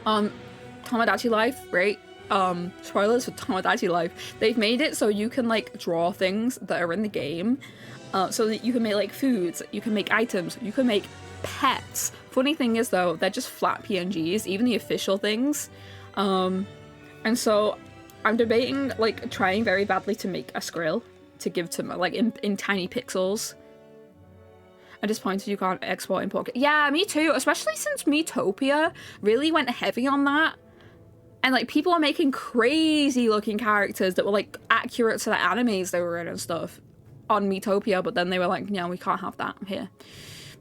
Tomodachi Life, right? Spoilers for Tomodachi Life. They've made it so you can like draw things that are in the game. So that you can make like foods, you can make items, you can make pets. Funny thing is though, they're just flat PNGs, even the official things. And so I'm debating like trying very badly to make a Skrill to give to my, like in tiny pixels. I just pointed you can't export import. Yeah, me too, especially since Miitopia really went heavy on that. And like people are making crazy looking characters that were like accurate to the animes they were in and stuff on Miitopia, but then they were like, no, we can't have that here.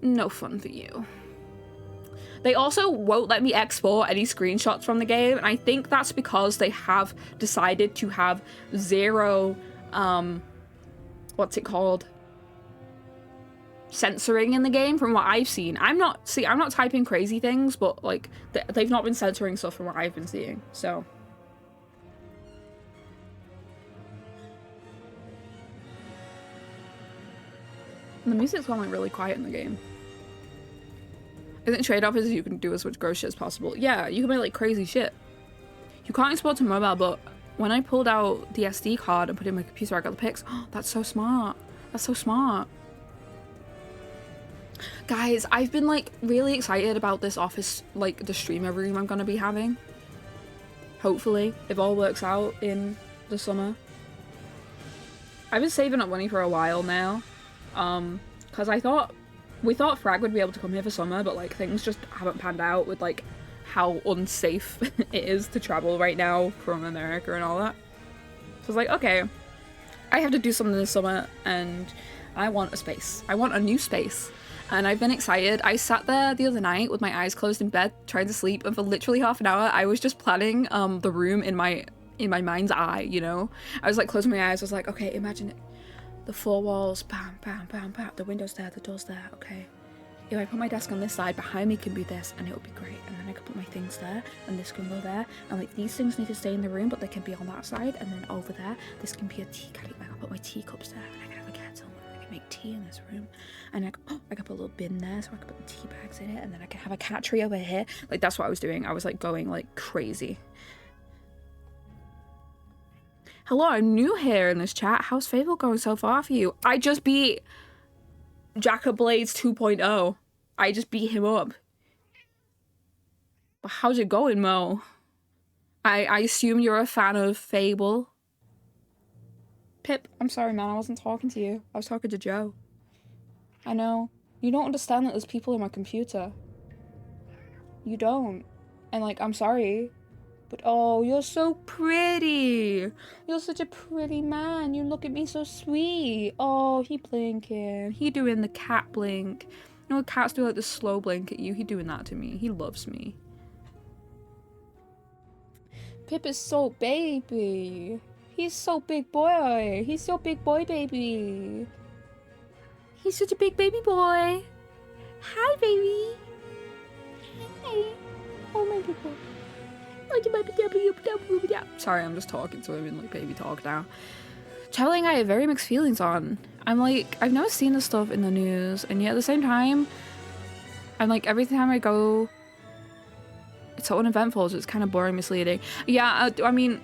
No fun for you. They also won't let me export any screenshots from the game, and I think that's because they have decided to have zero, what's it called? Censoring in the game from what I've seen. I'm not typing crazy things, but like they've not been censoring stuff from what I've been seeing, so. And the music's gone like really quiet in the game. I think trade-off is you can do as much gross shit as possible. Yeah, you can make like crazy shit. You can't export to mobile, but when I pulled out the SD card and put it in my computer, I got the pics. Oh, that's so smart. That's so smart. Guys, I've been like really excited about this office, like the streamer room I'm gonna be having. Hopefully, if all works out in the summer. I've been saving up money for a while now. Because we thought Frag would be able to come here for summer, but like things just haven't panned out with like how unsafe it is to travel right now from America and all that. So I was like, okay, I have to do something this summer and I want a space. I want a new space. And I've been excited. I sat there the other night with my eyes closed in bed trying to sleep, and for literally half an hour I was just planning the room in my mind's eye, you know? I was like closing my eyes, I was like, okay, imagine it. The four walls, bam, bam, bam, bam. The window's there, the door's there, okay. If I put my desk on this side, behind me can be this, and it'll be great. And then I can put my things there, and this can go there. And like these things need to stay in the room, but they can be on that side. And then over there, this can be a tea caddy. I can put my teacups there, and I can have a kettle. I can make tea in this room. And I can put a little bin there, so I can put the tea bags in it. And then I can have a cat tree over here. Like that's what I was doing. I was like going like crazy. Hello, I'm new here in this chat. How's Fable going so far for you? I just beat Jack of Blades 2.0. I just beat him up. But how's it going, Mo? I assume you're a fan of Fable. Pip, I'm sorry, man. I wasn't talking to you. I was talking to Joe. I know. You don't understand that there's people in my computer. You don't. And like, I'm sorry. But oh, you're so pretty. You're such a pretty man. You look at me so sweet. Oh, he blinking. He doing the cat blink. You know, cats do like the slow blink at you. He doing that to me. He loves me. Pip is so baby. He's so big boy. He's so big boy baby. He's such a big baby boy. Hi, baby. Hi. Oh, my big boy. Sorry, I'm just talking to him in like baby talk now. traveling I have very mixed feelings on. I'm like, I've never seen this stuff in the news, and yet at the same time, I'm like, every time I go, it's so uneventful, so it's kind of boring, misleading. Yeah, I mean,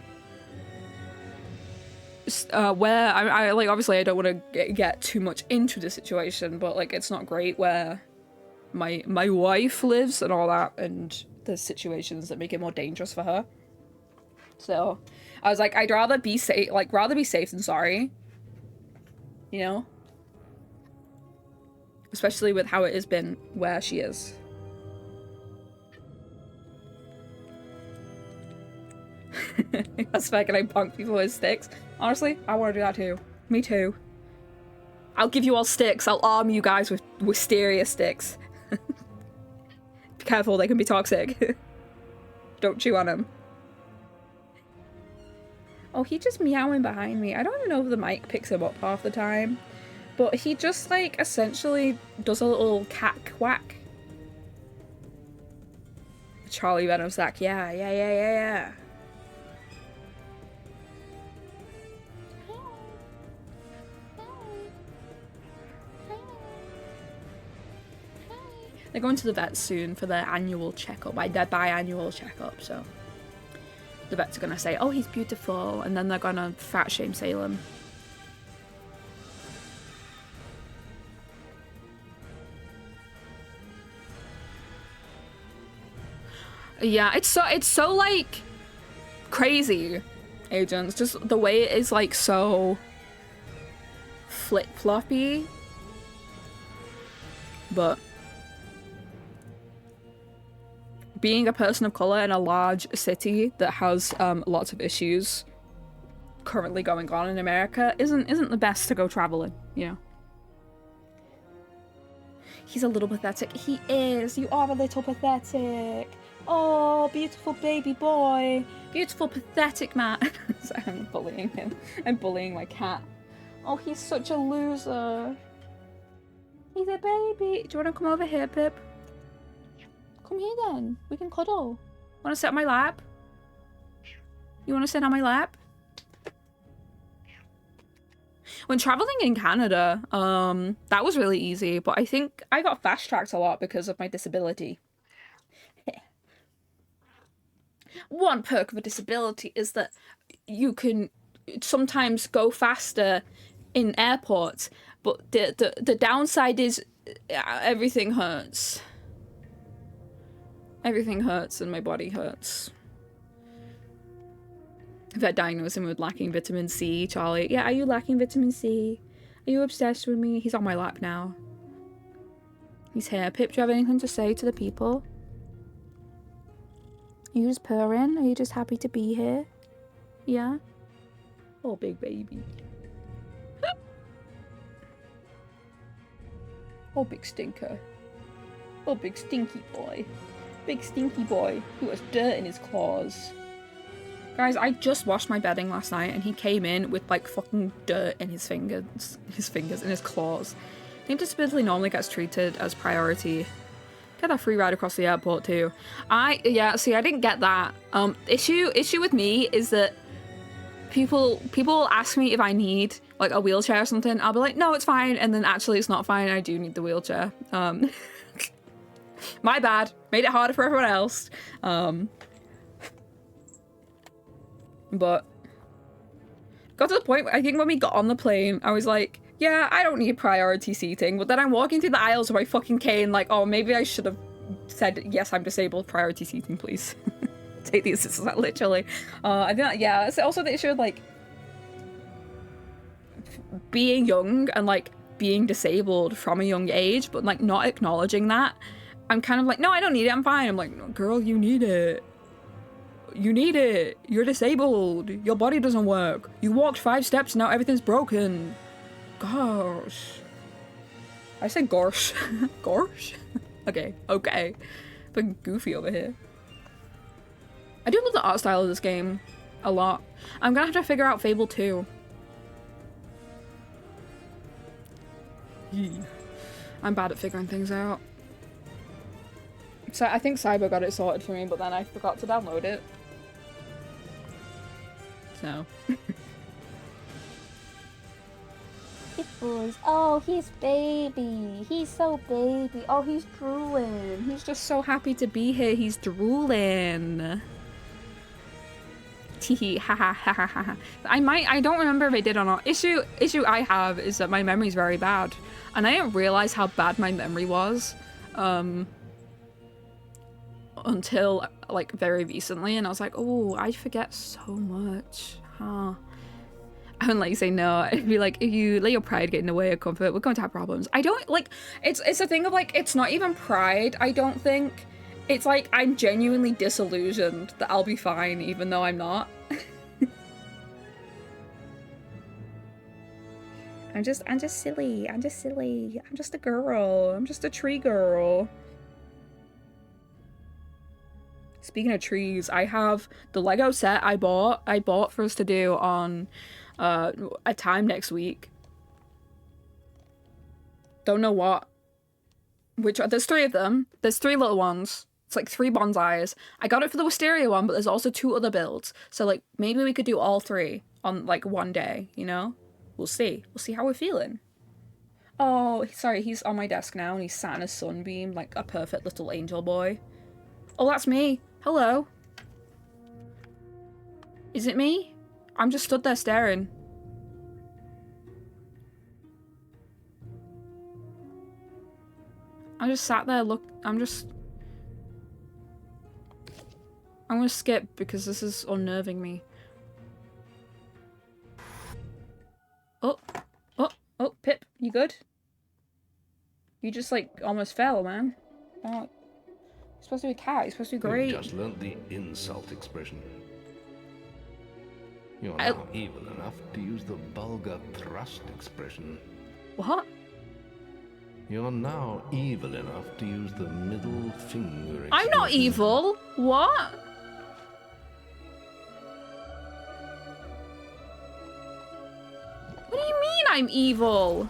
where I like, obviously I don't want to get too much into the situation, but like, it's not great where my wife lives and all that, and there's situations that make it more dangerous for her. So I was like, I'd rather be safe, like, rather be safe than sorry, you know? Especially with how it has been where she is. That's fair, can I punk people with sticks? Honestly, I want to do that too. Me too. I'll give you all sticks. I'll arm you guys with wisteria sticks. Be careful, they can be toxic. Don't chew on them. Oh, he just meowing behind me. I don't even know if the mic picks him up half the time. But he just, like, essentially does a little cat quack. Charlie Venom's like, yeah. They're going to the vet soon for their annual checkup, their biannual checkup, so the vets are gonna say, oh, he's beautiful, and then they're gonna fat shame Salem. Yeah, it's so like crazy, Agents. Just the way it is, like, so flip-floppy, but being a person of color in a large city that has lots of issues currently going on in America isn't the best to go traveling, you know. He's a little pathetic. He is. You are a little pathetic. Oh, beautiful baby boy. Beautiful pathetic man. Sorry, I'm bullying him. I'm bullying my cat. Oh, he's such a loser. He's a baby. Do you want to come over here, Pip? Come here then. We can cuddle. Want to sit on my lap? You want to sit on my lap? When traveling in Canada, that was really easy, but I think I got fast-tracked a lot because of my disability. One perk of a disability is that you can sometimes go faster in airports, but the downside is everything hurts. Everything hurts and my body hurts. If I diagnose him with lacking vitamin C, Charlie. Yeah, are you lacking vitamin C? Are you obsessed with me? He's on my lap now. He's here. Pip, do you have anything to say to the people? Are you just purring? Are you just happy to be here? Yeah? Oh, big baby. Oh, big stinker. Oh, big stinky boy. Big stinky boy who has dirt in his claws. Guys, I just washed my bedding last night and he came in with like fucking dirt in his fingers and his claws. I think disability normally gets treated as priority. Get that free ride across the airport too. Yeah, see, I didn't get that. Issue with me is that people ask me if I need like a wheelchair or something. I'll be like, no, it's fine, and then actually it's not fine. I do need the wheelchair. My bad. Made it harder for everyone else. But got to the point where I think when we got on the plane, I was like, yeah, I don't need priority seating. But then I'm walking through the aisles with my fucking cane, like, oh, maybe I should have said, yes, I'm disabled, priority seating, please. Take the assistance out, literally. I think, yeah, it's also the issue of, like, being young and, like, being disabled from a young age, but, like, not acknowledging that. I'm kind of like, no, I don't need it, I'm fine. I'm like, no, girl, you need it. You need it. You're disabled. Your body doesn't work. You walked 5 steps, now everything's broken. Gosh. I said gosh. Gosh? Okay. Fucking goofy over here. I do love the art style of this game a lot. I'm gonna have to figure out Fable 2. I'm bad at figuring things out. So I think Cyber got it sorted for me, but then I forgot to download it. So. bubbles. Oh, he's baby. He's so baby. Oh, he's drooling. He's just so happy to be here. He's drooling. Teehee, ha ha ha ha ha. I don't remember if I did or not. Issue I have is that my memory's very bad. And I didn't realize how bad my memory was. Until like very recently, and I was like, oh, I forget so much. Huh. I wouldn't like say no. I'd be like, if you let your pride get in the way of comfort, we're going to have problems. I don't like it's a thing of like, it's not even pride, I don't think. It's like I'm genuinely disillusioned that I'll be fine even though I'm not. I'm just silly. I'm just silly. I'm just a girl. I'm just a tree girl. Speaking of trees, I have the Lego set I bought for us to do on a time next week. Don't know what. There's 3 of them. There's 3 little ones. It's like 3 bonsais. I got it for the wisteria one, but there's also 2 other builds. So like maybe we could do all 3 on like one day, you know? We'll see. We'll see how we're feeling. Oh, sorry, he's on my desk now and he's sat in a sunbeam like a perfect little angel boy. Oh, that's me. Hello. Is it me? I'm just stood there staring. I just sat there, I'm gonna skip because this is unnerving me. Oh, Pip, you good? You just like almost fell, man. Oh, you're supposed to be a cat, you're supposed to be great. You just learned the insult expression. You're now evil enough to use the vulgar thrust expression. What? You're now evil enough to use the middle finger expression. I'm not evil! What? What do you mean I'm evil?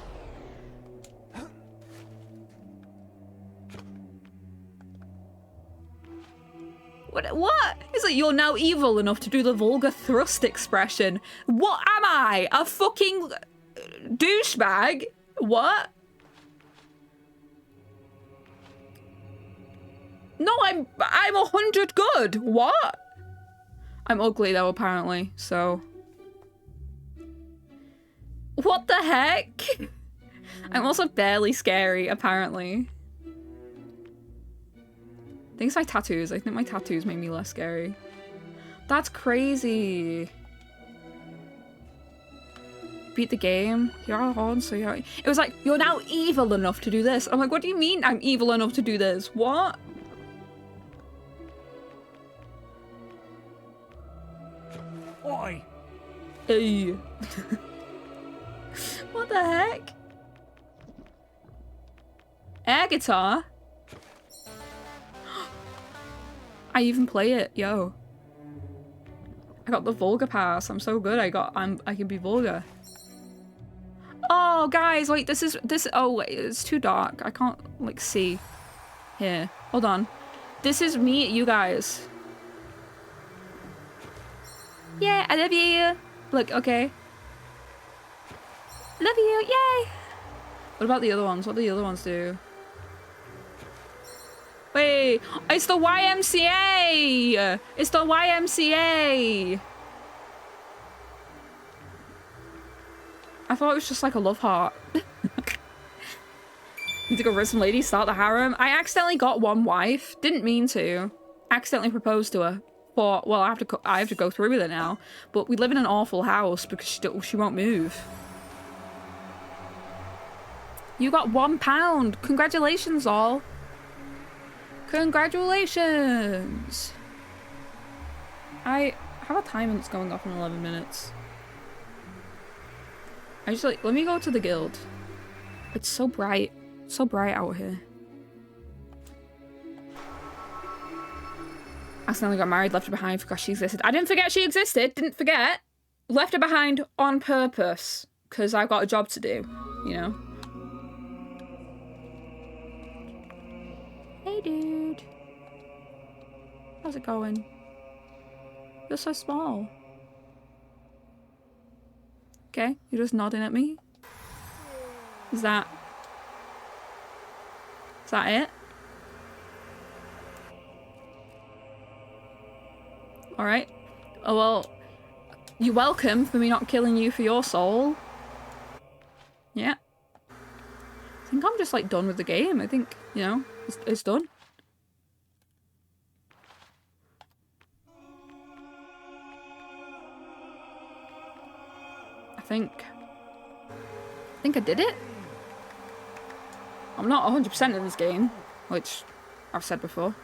What? Is it you're now evil enough to do the vulgar thrust expression? What am I? A fucking douchebag? What? No, I'm 100 good. What? I'm ugly though, apparently, so. What the heck? I'm also barely scary, apparently. I think it's my tattoos. I think my tattoos made me less scary. That's crazy. Beat the game. You're on, so you're... It was like, you're now evil enough to do this. I'm like, what do you mean I'm evil enough to do this? What? Oi! Hey. What the heck? Air guitar? I even play it, yo. I got the vulgar pass. I'm so good. I can be vulgar. Oh, guys, wait, oh, wait, it's too dark. I can't, like, see. Here, hold on. This is me, you guys. Yeah, I love you. Look, okay. Love you, yay! What about the other ones? What do the other ones do? Wait, it's the YMCA! It's the YMCA! I thought it was just like a love heart. Need to go rip some ladies, start the harem. I accidentally got one wife. Didn't mean to. Accidentally proposed to her. But, well, I have to go through with it now. But we live in an awful house because she won't move. You got £1. Congratulations, all. Congratulations. I have a timer that's going off in 11 minutes. I just like, let me go to the guild. It's so bright. It's so bright out here. Accidentally got married, left her behind, forgot she existed. I didn't forget she existed, didn't forget. Left her behind on purpose. Because I've got a job to do, you know? Hey, dude. How's it going? You're so small. Okay, you're just nodding at me. Is that it? Alright. Oh well, you're welcome for me not killing you for your soul. Yeah. I think I'm just like done with the game. I think, you know, it's done. I think I did it. I'm not 100% in this game, which I've said before.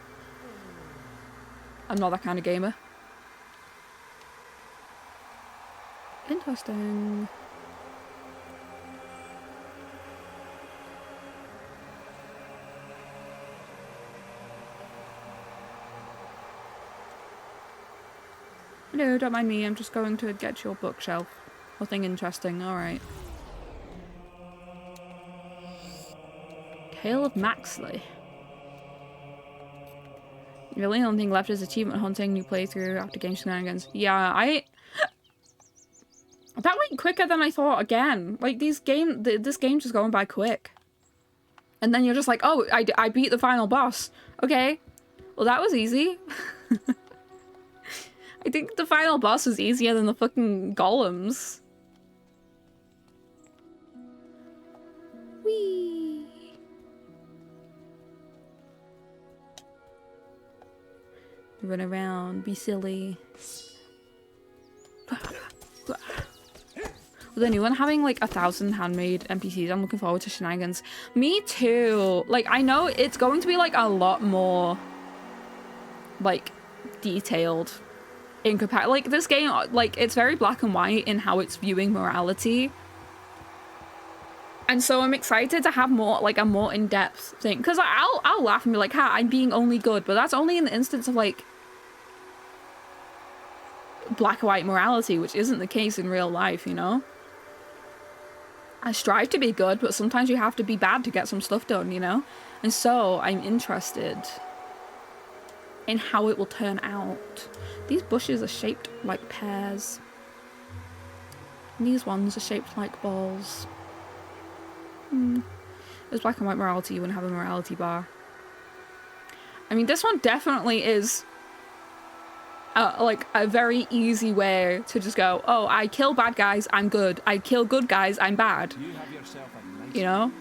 I'm not that kind of gamer. Interesting. No, don't mind me. I'm just going to get your bookshelf. Nothing interesting. Alright. Tale of Maxley. Really, the only thing left is achievement hunting, new playthrough after game shenanigans. Yeah, that went quicker than I thought again. Like, this game just going by quick. And then you're just like, oh, I beat the final boss. Okay. Well, that was easy. I think the final boss was easier than the fucking golems. Whee! Run around, be silly. With anyone having like 1,000 handmade NPCs, I'm looking forward to shenanigans. Me too. Like, I know it's going to be like a lot more like detailed in comparison. Like, this game, like, it's very black and white in how it's viewing morality. And so I'm excited to have more, like, a more in-depth thing. Because I'll laugh and be like, ha, I'm being only good. But that's only in the instance of, like, black and white morality, which isn't the case in real life, you know? I strive to be good, but sometimes you have to be bad to get some stuff done, you know? And so I'm interested in how it will turn out. These bushes are shaped like pears. And these ones are shaped like balls. There's black and white morality, you wouldn't have a morality bar. I mean, this one definitely is like a very easy way to just go, oh, I kill bad guys, I'm good. I kill good guys, I'm bad. You have yourself a nice, you know?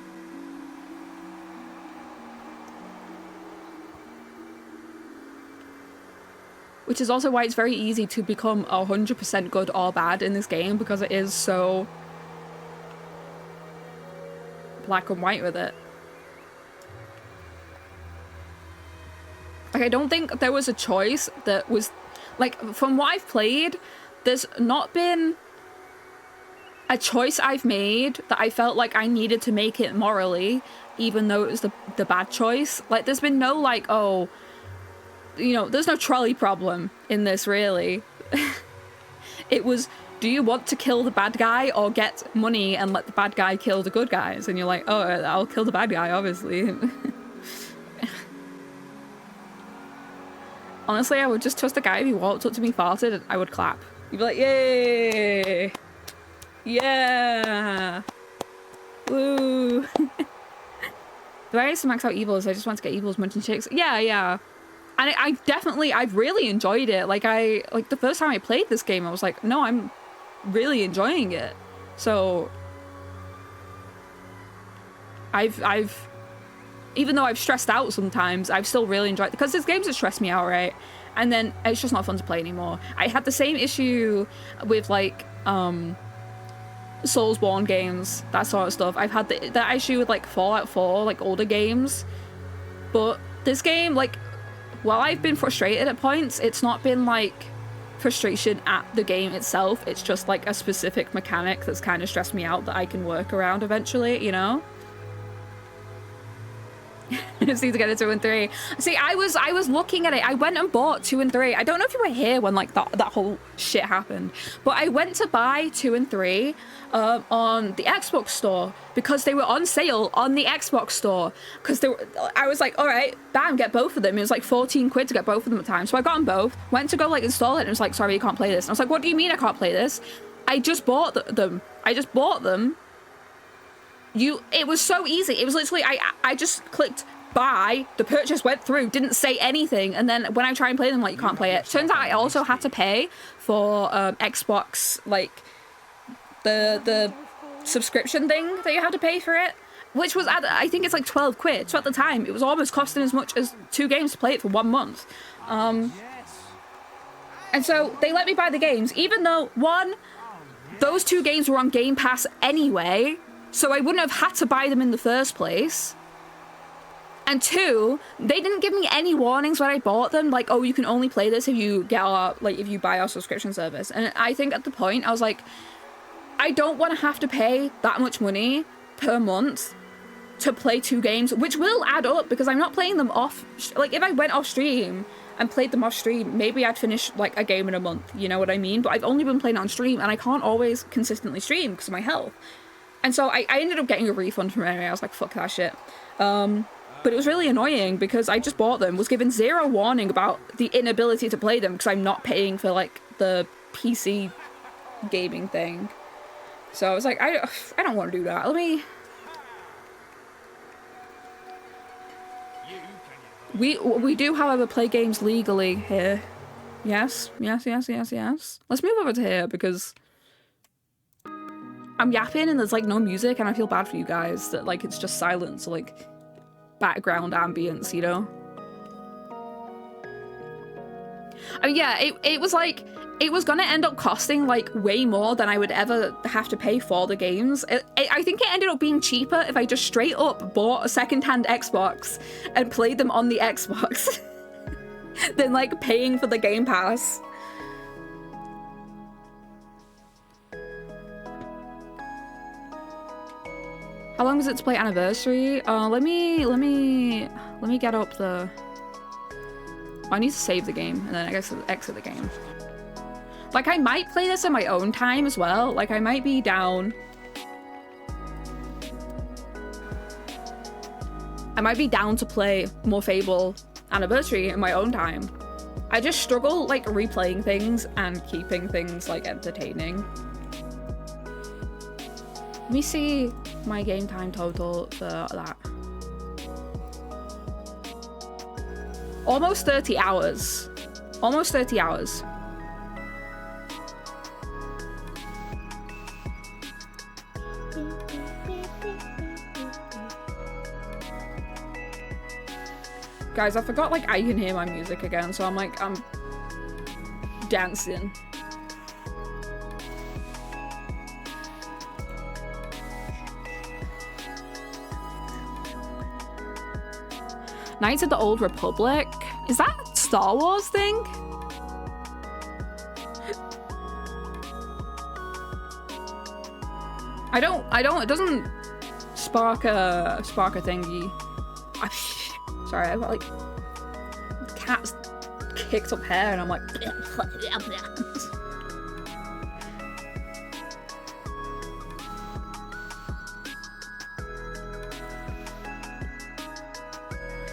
Which is also why it's very easy to become 100% good or bad in this game, because it is so black and white with it. Like, I don't think there was a choice that was, like, from what I've played, there's not been a choice I've made that I felt like I needed to make it morally, even though it was the bad choice. Like, there's been no, like, oh, you know, there's no trolley problem in this, really. It was, do you want to kill the bad guy or get money and let the bad guy kill the good guys? And you're like, oh, I'll kill the bad guy, obviously. Honestly, I would just trust the guy. If he walked up to me, farted, I would clap. You'd be like, yay! Yeah! Woo! The way I used to max out evils, I just want to get evils munching chicks. Yeah, yeah. And I've really enjoyed it. Like, the first time I played this game, I was like, no, I'm really enjoying it. So, I've even though I've stressed out sometimes, I've still really enjoyed it, because there's games that stress me out, right? And then it's just not fun to play anymore. I had the same issue with, like, Soulsborne games, that sort of stuff. I've had that issue with, like, Fallout 4, like, older games. But this game, like, while I've been frustrated at points, it's not been, like, frustration at the game itself. It's just, like, a specific mechanic that's kind of stressed me out that I can work around eventually, you know? Just need to get it 2 and 3. See, I was looking at it. I went and bought 2 and 3. I don't know if you were here when, like, that whole shit happened, but I went to buy 2 and 3 on the Xbox store because they were on sale on the Xbox store. Because I was like, all right, bam, get both of them. It was like 14 quid to get both of them at the time. So I got them both. Went to go, like, install it, and it was like, sorry, you can't play this. And I was like, what do you mean I can't play this? I just bought them. I just bought them. it was so easy. It was literally, I just clicked buy, the purchase went through, didn't say anything, and then when I try and play them, like, you can't play it. Turns out I also had to pay for Xbox, like, the subscription thing that you have to pay for it, which was, I think it's like 12 quid. So at the time, it was almost costing as much as 2 games to play it for 1 month. And so they let me buy the games, even though, one, those 2 games were on Game Pass anyway, so I wouldn't have had to buy them in the first place. And 2, they didn't give me any warnings when I bought them, like, oh, you can only play this if you get our, like, if you buy our subscription service. And I think at the point, I was like, I don't want to have to pay that much money per month to play 2 games, which will add up because I'm not playing them off. Like, if I went off stream and played them off stream, maybe I'd finish, like, a game in a month, you know what I mean? But I've only been playing it on stream, and I can't always consistently stream because of my health. And so I ended up getting a refund from anyway. I was like, fuck that shit. But it was really annoying because I just bought them, was given 0 warning about the inability to play them because I'm not paying for, like, the PC gaming thing. So I was like, I don't want to do that. Let me... We do, however, play games legally here. Yes. Let's move over to here because I'm yapping and there's, like, no music, and I feel bad for you guys that, like, it's just silence, so, like, background ambience, you know? I mean, yeah, it was like, it was gonna end up costing, like, way more than I would ever have to pay for the games. I think it ended up being cheaper if I just straight up bought a secondhand Xbox and played them on the Xbox than, like, paying for the Game Pass. How long is it to play Anniversary? Let me get up the... I need to save the game, and then I guess exit the game. Like, I might play this in my own time as well. Like, I might be down... I might be down to play more Fable Anniversary in my own time. I just struggle, like, replaying things and keeping things, like, entertaining. Let me see my game time total for that. Almost 30 hours. Almost 30 hours. Guys, I forgot, like, I can hear my music again, so I'm dancing. Knights of the Old Republic? Is that a Star Wars thing? I don't, it doesn't spark a thingy. Sorry, I've got, like, cat's kicked up hair and I'm like...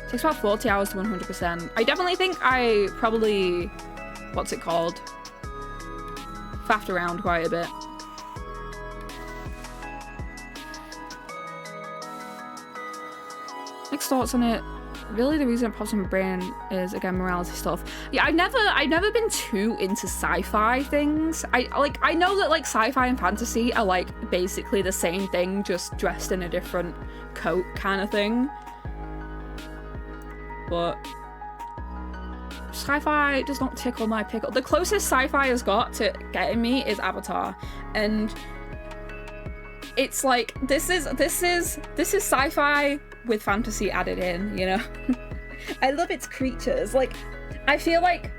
Takes about 40 hours to 100%. I definitely think I probably, what's it called? Faffed around quite a bit. Next thoughts on it. Really the reason it pops in my brain is, again, morality stuff. Yeah, I've never been too into sci-fi things. I know that, like, sci-fi and fantasy are, like, basically the same thing, just dressed in a different coat kind of thing. But sci-fi does not tickle my pickle. The closest sci-fi has got to getting me is Avatar, and it's like this is sci-fi with fantasy added in, you know. I love its creatures. Like, I feel like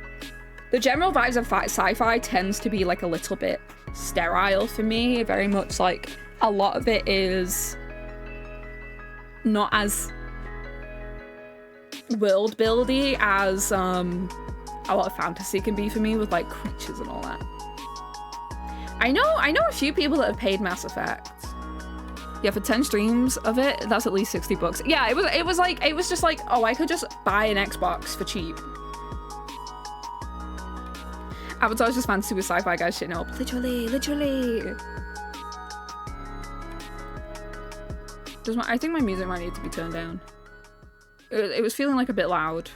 the general vibes of sci-fi tends to be, like, a little bit sterile for me. Very much like a lot of it is not as world buildy as a lot of fantasy can be for me, with, like, creatures and all that. I know a few people that have paid Mass Effect. Yeah, for 10 streams of it, that's at least $60. Yeah, it was just like, oh, I could just buy an Xbox for cheap. Avatar's just fantasy with sci-fi guys shitting up. Literally. I think my music might need to be turned down. It was feeling like a bit loud.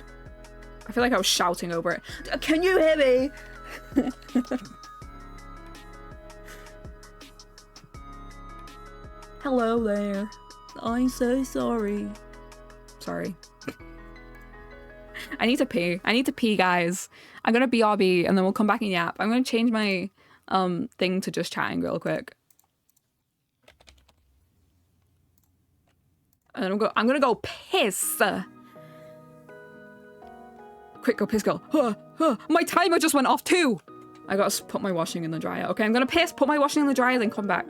I feel like I was shouting over it. Can you hear me? Hello there. I'm so sorry. Sorry. I need to pee. I need to pee, guys. I'm gonna BRB and then we'll come back and yap. I'm gonna change my thing to just chatting real quick. And I'm gonna go piss. Quick, go piss, go. My timer just went off too. I gotta put my washing in the dryer. Okay, I'm gonna piss, put my washing in the dryer, then come back.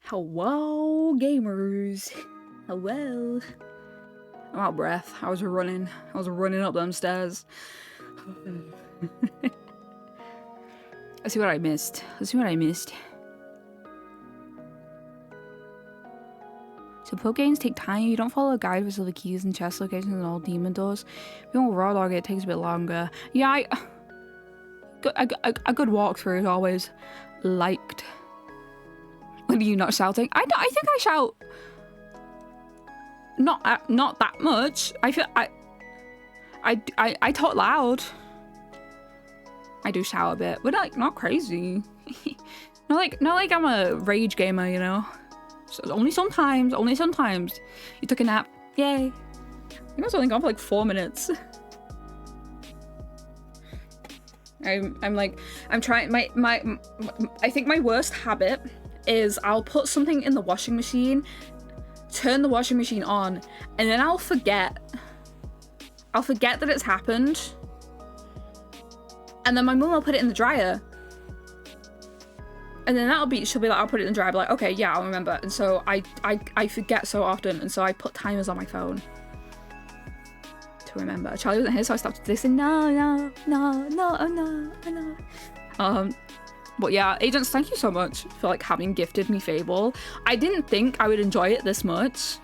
Hello, gamers. Hello. I'm out of breath. I was running up them stairs. Let's see what I missed. So poke games take time. You don't follow a guide for the keys and chest locations and all demon doors. If you don't raw dog it takes a bit longer. Yeah, a good walkthrough is always liked. When are you not shouting? I think I shout not that much. I feel I talk loud. I do shout a bit, but like not crazy. not like I'm a rage gamer, you know. So only sometimes. You took a nap. Yay. I was only gone for like 4 minutes. I'm trying I think my worst habit is I'll put something in the washing machine, turn the washing machine on, and then I'll forget that it's happened. And then my mum will put it in the dryer. And then she'll be like, I'll put it in the dryer. I'll be like, okay, yeah, I'll remember. And so I forget so often, and so I put timers on my phone to remember. Charlie wasn't here, so I stopped listening. No. But yeah, agents, thank you so much for like having gifted me Fable. I didn't think I would enjoy it this much.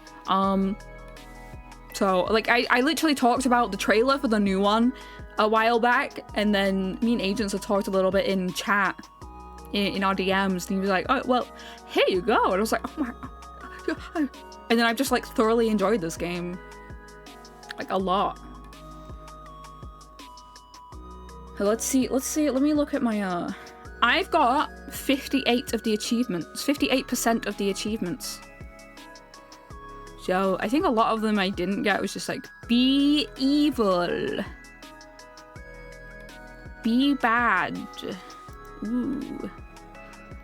So like I literally talked about the trailer for the new one a while back, and then me and agents had talked a little bit in chat in our DMs, and he was like, oh well, here you go. And I was like, oh my god. And then I've just like thoroughly enjoyed this game. Like a lot. Let's see, let me look at my I've got 58 of the achievements, 58% of the achievements. So I think a lot of them I didn't get. It was just like, be evil. Be bad. Ooh.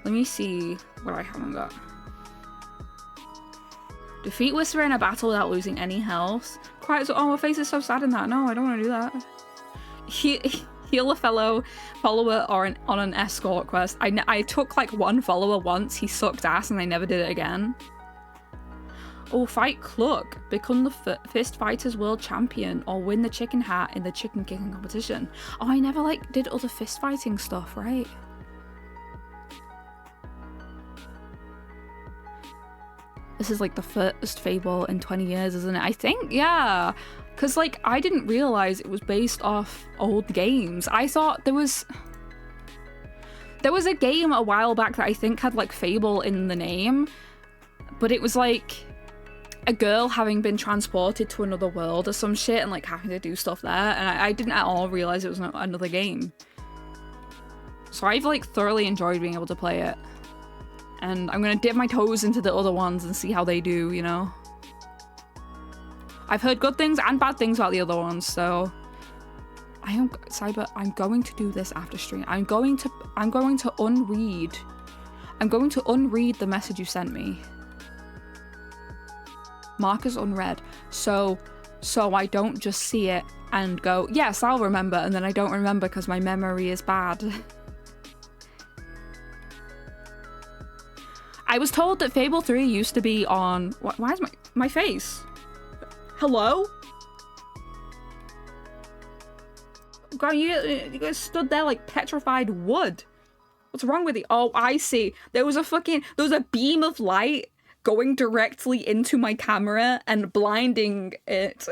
Let me see what I haven't got. Defeat Whisperer in a battle without losing any health. Quite so. Oh, my face is so sad in that. No, I don't want to do that. Heal a fellow follower on an escort quest. I took like one follower once. He sucked ass and I never did it again. Oh, fight Cluck. Become the Fist Fighters World Champion or win the chicken hat in the chicken kicking competition. Oh, I never like did other fist fighting stuff, right? This is like the first Fable in 20 years, isn't it? I think, yeah. Because like I didn't realize it was based off old games. I thought there was a game a while back that I think had like Fable in the name, but it was like a girl having been transported to another world or some shit and like having to do stuff there, and I didn't at all realize it was another game. So I've like thoroughly enjoyed being able to play it, and I'm gonna dip my toes into the other ones and see how they do, you know. I've heard good things and bad things about the other ones, so Cyber, I'm going to do this after stream. I'm going to unread the message you sent me. Mark as unread, so I don't just see it and go, yes, I'll remember, and then I don't remember because my memory is bad. I was told that Fable 3 used to be on... Why is my face? Hello? God, you guys stood there like petrified wood. What's wrong with you? Oh, I see. There was a beam of light going directly into my camera and blinding it.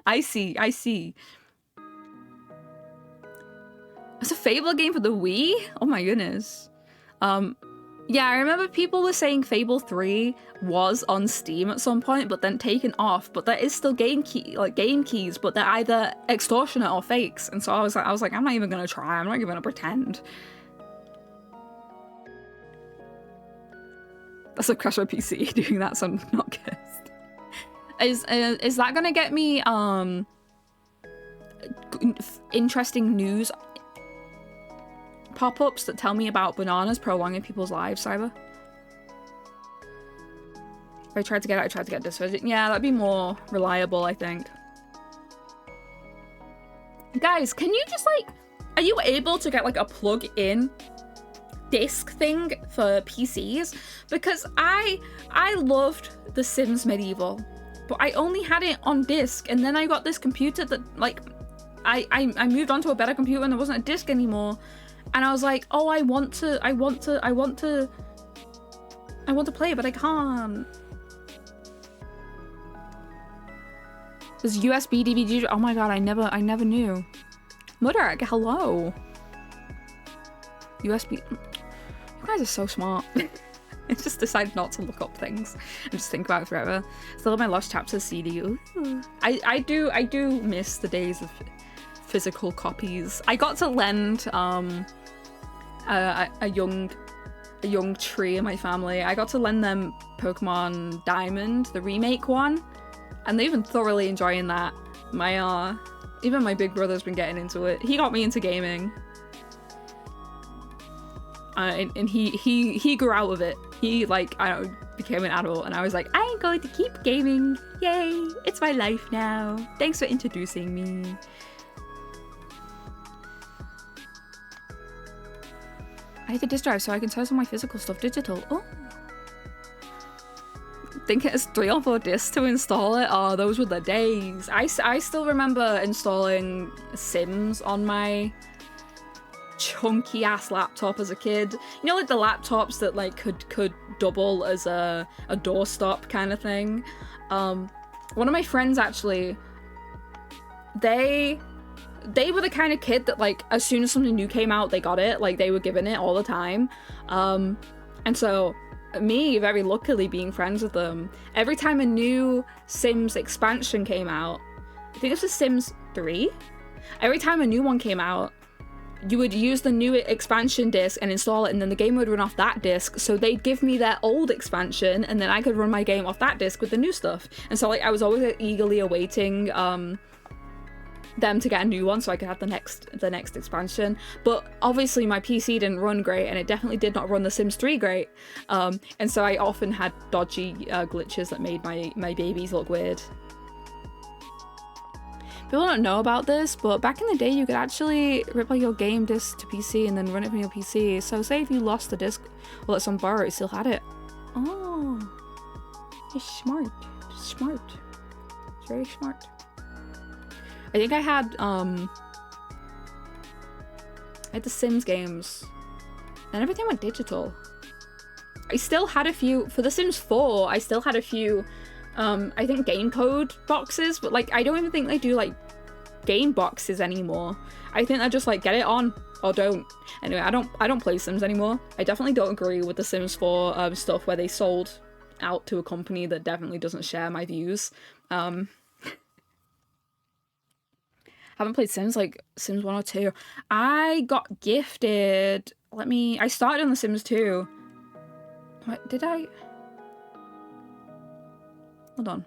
I see. It's a Fable game for the Wii? Oh my goodness. Yeah, I remember people were saying Fable 3 was on Steam at some point, but then taken off. But there is still game keys, but they're either extortionate or fakes. And so I was like, I'm not even gonna try. I'm not even gonna pretend. That's a crash my PC doing that, so I'm not cursed. Is that gonna get me interesting news pop-ups that tell me about bananas prolonging people's lives, Cyber? I tried to get this version. Yeah, that'd be more reliable, I think. Guys, can you just like, are you able to get like a plug-in disc thing for PCs? Because I loved The Sims Medieval, but I only had it on disc, and then I got this computer that like I moved on to a better computer and there wasn't a disc anymore. And I was like, oh, I want to play it, but I can't. There's USB DVD. Oh my god, I never knew. Mudark, hello. USB. You guys are so smart. I just decided not to look up things and just think about it forever. Still have my Lost Chapters CD. Ooh. I do miss the days of physical copies. I got to lend a young tree in my family. I got to lend them Pokemon Diamond, the remake one, and they've been thoroughly enjoying that. Even my big brother's been getting into it. He got me into gaming. And he grew out of it. He, like, I don't know, became an adult, and I was like, I'm going to keep gaming. Yay, it's my life now. Thanks for introducing me. I hate the disk drive so I can turn some of my physical stuff digital. Oh. I think it has 3 or 4 discs to install it. Oh, those were the days. I still remember installing Sims on my chunky ass laptop as a kid. You know, like the laptops that like could double as a doorstop kind of thing. One of my friends actually, they were the kind of kid that like as soon as something new came out, they got it. Like they were given it all the time. And so me, very luckily being friends with them, every time a new Sims expansion came out, I think this was Sims 3, every time a new one came out, you would use the new expansion disc and install it, and then the game would run off that disc. So they'd give me their old expansion, and then I could run my game off that disc with the new stuff. And so like I was always eagerly awaiting them to get a new one so I could have the next expansion. But obviously my PC didn't run great, and it definitely did not run The Sims 3 great. And so I often had dodgy glitches that made my babies look weird. People don't know about this, but back in the day you could actually rip like your game disc to PC and then run it from your PC. So say if you lost the disc or let someone borrow it, you still had it. Oh, it's smart. It's smart. It's very smart. I think I had the Sims games, and everything went digital. I still had a few for The Sims 4. I still had a few. I think game code boxes, but like I don't even think they do like game boxes anymore. I think they're just like get it on or don't. Anyway, I don't play Sims anymore. I definitely don't agree with the Sims 4 stuff where they sold out to a company that definitely doesn't share my views. Haven't played Sims like Sims 1 or 2. I got gifted. I started on The Sims 2. What did I? Hold on.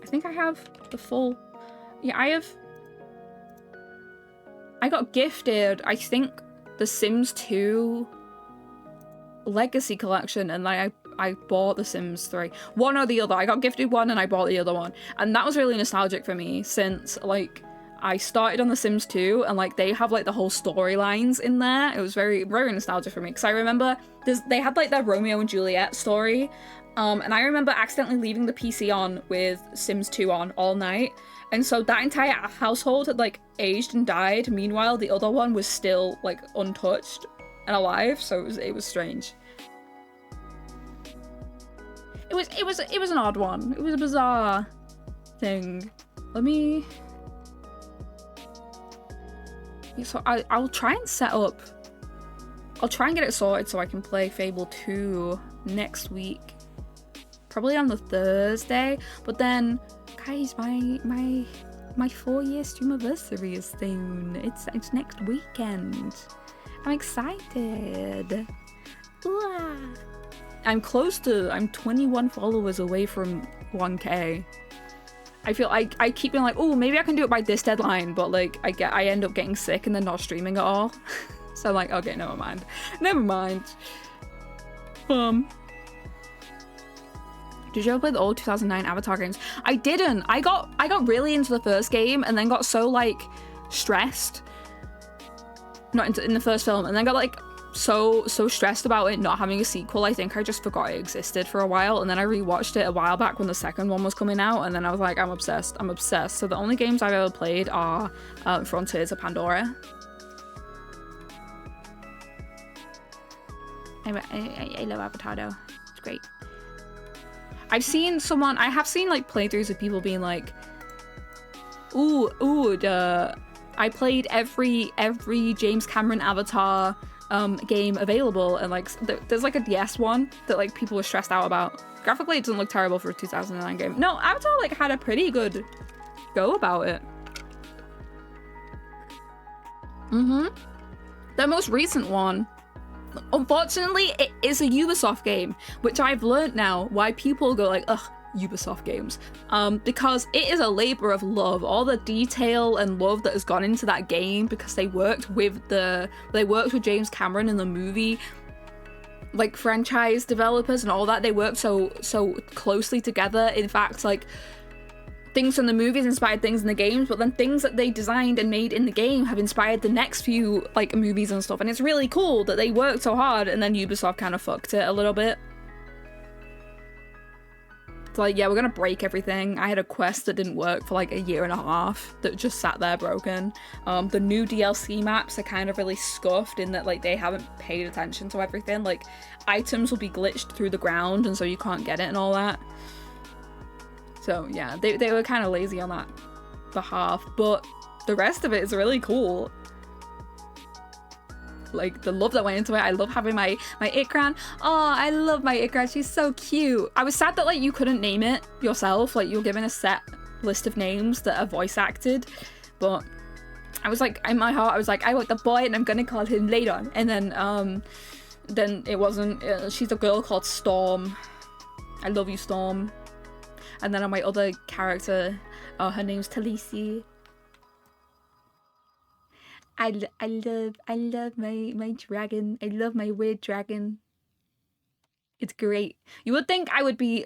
I think I have the full... Yeah, I got gifted, I think, The Sims 2 Legacy Collection, and then I bought The Sims 3. One or the other. I got gifted one and I bought the other one. And that was really nostalgic for me since, like, I started on The Sims 2 and, like, they have, like, the whole storylines in there. It was very, very nostalgic for me because I remember they had, like, their Romeo and Juliet story. And I remember accidentally leaving the PC on with Sims 2 on all night. And so that entire household had, like, aged and died. Meanwhile, the other one was still, like, untouched and alive. So it was strange. It was an odd one. It was a bizarre thing. So I'll try and set up. I'll try and get it sorted so I can play Fable 2 next week. Probably on the Thursday. But then, guys, my 4-year streamiversary is soon. It's next weekend. I'm excited. Ooh. I'm 21 followers away from 1K. I feel like I keep being like, oh, maybe I can do it by this deadline, but like I end up getting sick and then not streaming at all. So I'm like, okay, never mind. Did you ever play the old 2009 Avatar games? I didn't. I got really into the first game and then got so like stressed. Not in the first film, and then got like so stressed about it not having a sequel. I think I just forgot it existed for a while, and then I rewatched it a while back when the second one was coming out, and then I was like, I'm obsessed. So the only games I've ever played are Frontiers of Pandora. I love Avatar though. It's great. I have seen like playthroughs of people being like, ooh, I played every James Cameron Avatar game available, and like there's like a DS one that like people were stressed out about. Graphically, it doesn't look terrible for a 2009 game. No, Avatar like had a pretty good go about it. The most recent one, unfortunately, it is a Ubisoft game, which I've learned now why people go like, ugh, Ubisoft games, because it is a labor of love. All the detail and love that has gone into that game, because they worked with James Cameron in the movie, like franchise developers and all that. They worked so closely together. In fact, like things from the movies inspired things in the games, but then things that they designed and made in the game have inspired the next few like movies and stuff. And it's really cool that they worked so hard and then Ubisoft kind of fucked it a little bit. It's like, yeah, we're gonna break everything. I had a quest that didn't work for like a year and a half that just sat there broken. The new DLC maps are kind of really scuffed in that like they haven't paid attention to everything. Like items will be glitched through the ground and so you can't get it and all that. So yeah, they were kind of lazy on that behalf, but the rest of it is really cool. Like the love that went into it. I love having my Ikran. Oh, I love my Ikran. She's so cute. I was sad that like you couldn't name it yourself. Like you're given a set list of names that are voice acted, but I was like, in my heart, I was like, I want the boy and I'm gonna call him Ladon. And then it wasn't. She's a girl called Storm. I love you, Storm. And then on my other character, her name's Talisi. I love my dragon. I love my weird dragon. It's great. You would think I would be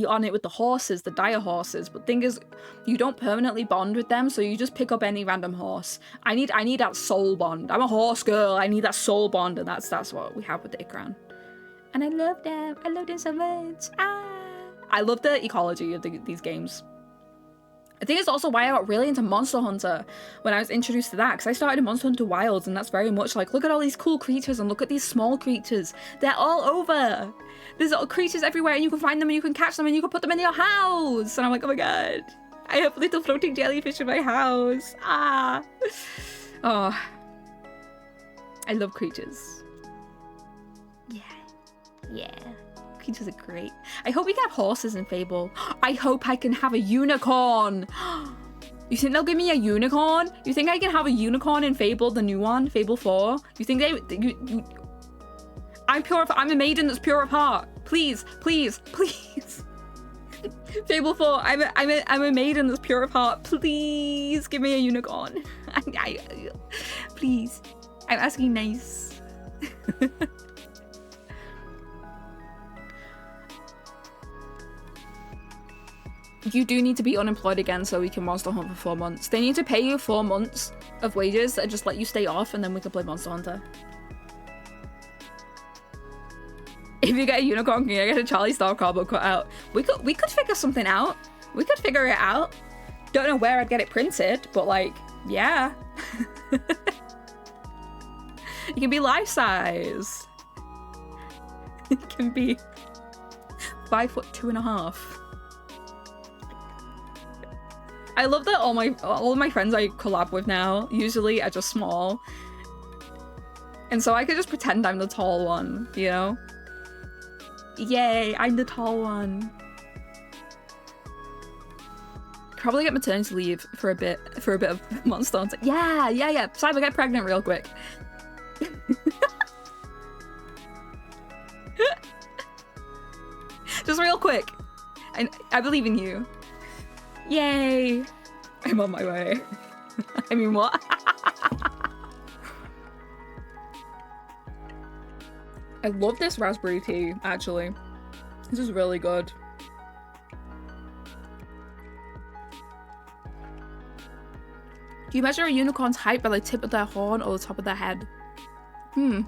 on it with the horses, the dire horses, but thing is, you don't permanently bond with them, so you just pick up any random horse. I need that soul bond. I'm a horse girl. I need that soul bond, and that's what we have with the Ikran. And I love them. I love them so much. I love the ecology of these games. I think it's also why I got really into Monster Hunter when I was introduced to that, because I started in Monster Hunter Wilds, and that's very much like, look at all these cool creatures and look at these small creatures. They're all over. There's little creatures everywhere, and you can find them and you can catch them and you can put them in your house. And I'm like, oh my god, I have little floating jellyfish in my house. Oh, I love creatures. Yeah. Creatures are great. I hope we get horses in Fable. I hope I can have a unicorn. You think they'll give me a unicorn? You think I can have a unicorn in Fable, the new one, Fable 4? You think I'm a maiden that's pure of heart. Please. Fable 4, I'm a maiden that's pure of heart. Please give me a unicorn. Please. I'm asking nice. You do need to be unemployed again so we can Monster Hunt for 4 months. They need to pay you 4 months of wages and just let you stay off, and then we can play Monster Hunter. If you get a unicorn, can you get a Charlie Star cardboard cut out? We could figure something out. We could figure it out. Don't know where I'd get it printed, but like, yeah. It can be life size. It can be 5'2.5". I love that all of my friends I collab with now usually are just small. And so I could just pretend I'm the tall one, you know? Yay, I'm the tall one. Probably get maternity leave for a bit of Monster Hunter. Yeah. Cyber, get pregnant real quick. Just real quick. I believe in you. Yay! I'm on my way. I mean, what? I love this raspberry tea, actually. This is really good. Do you measure a unicorn's height by the tip of their horn or the top of their head? I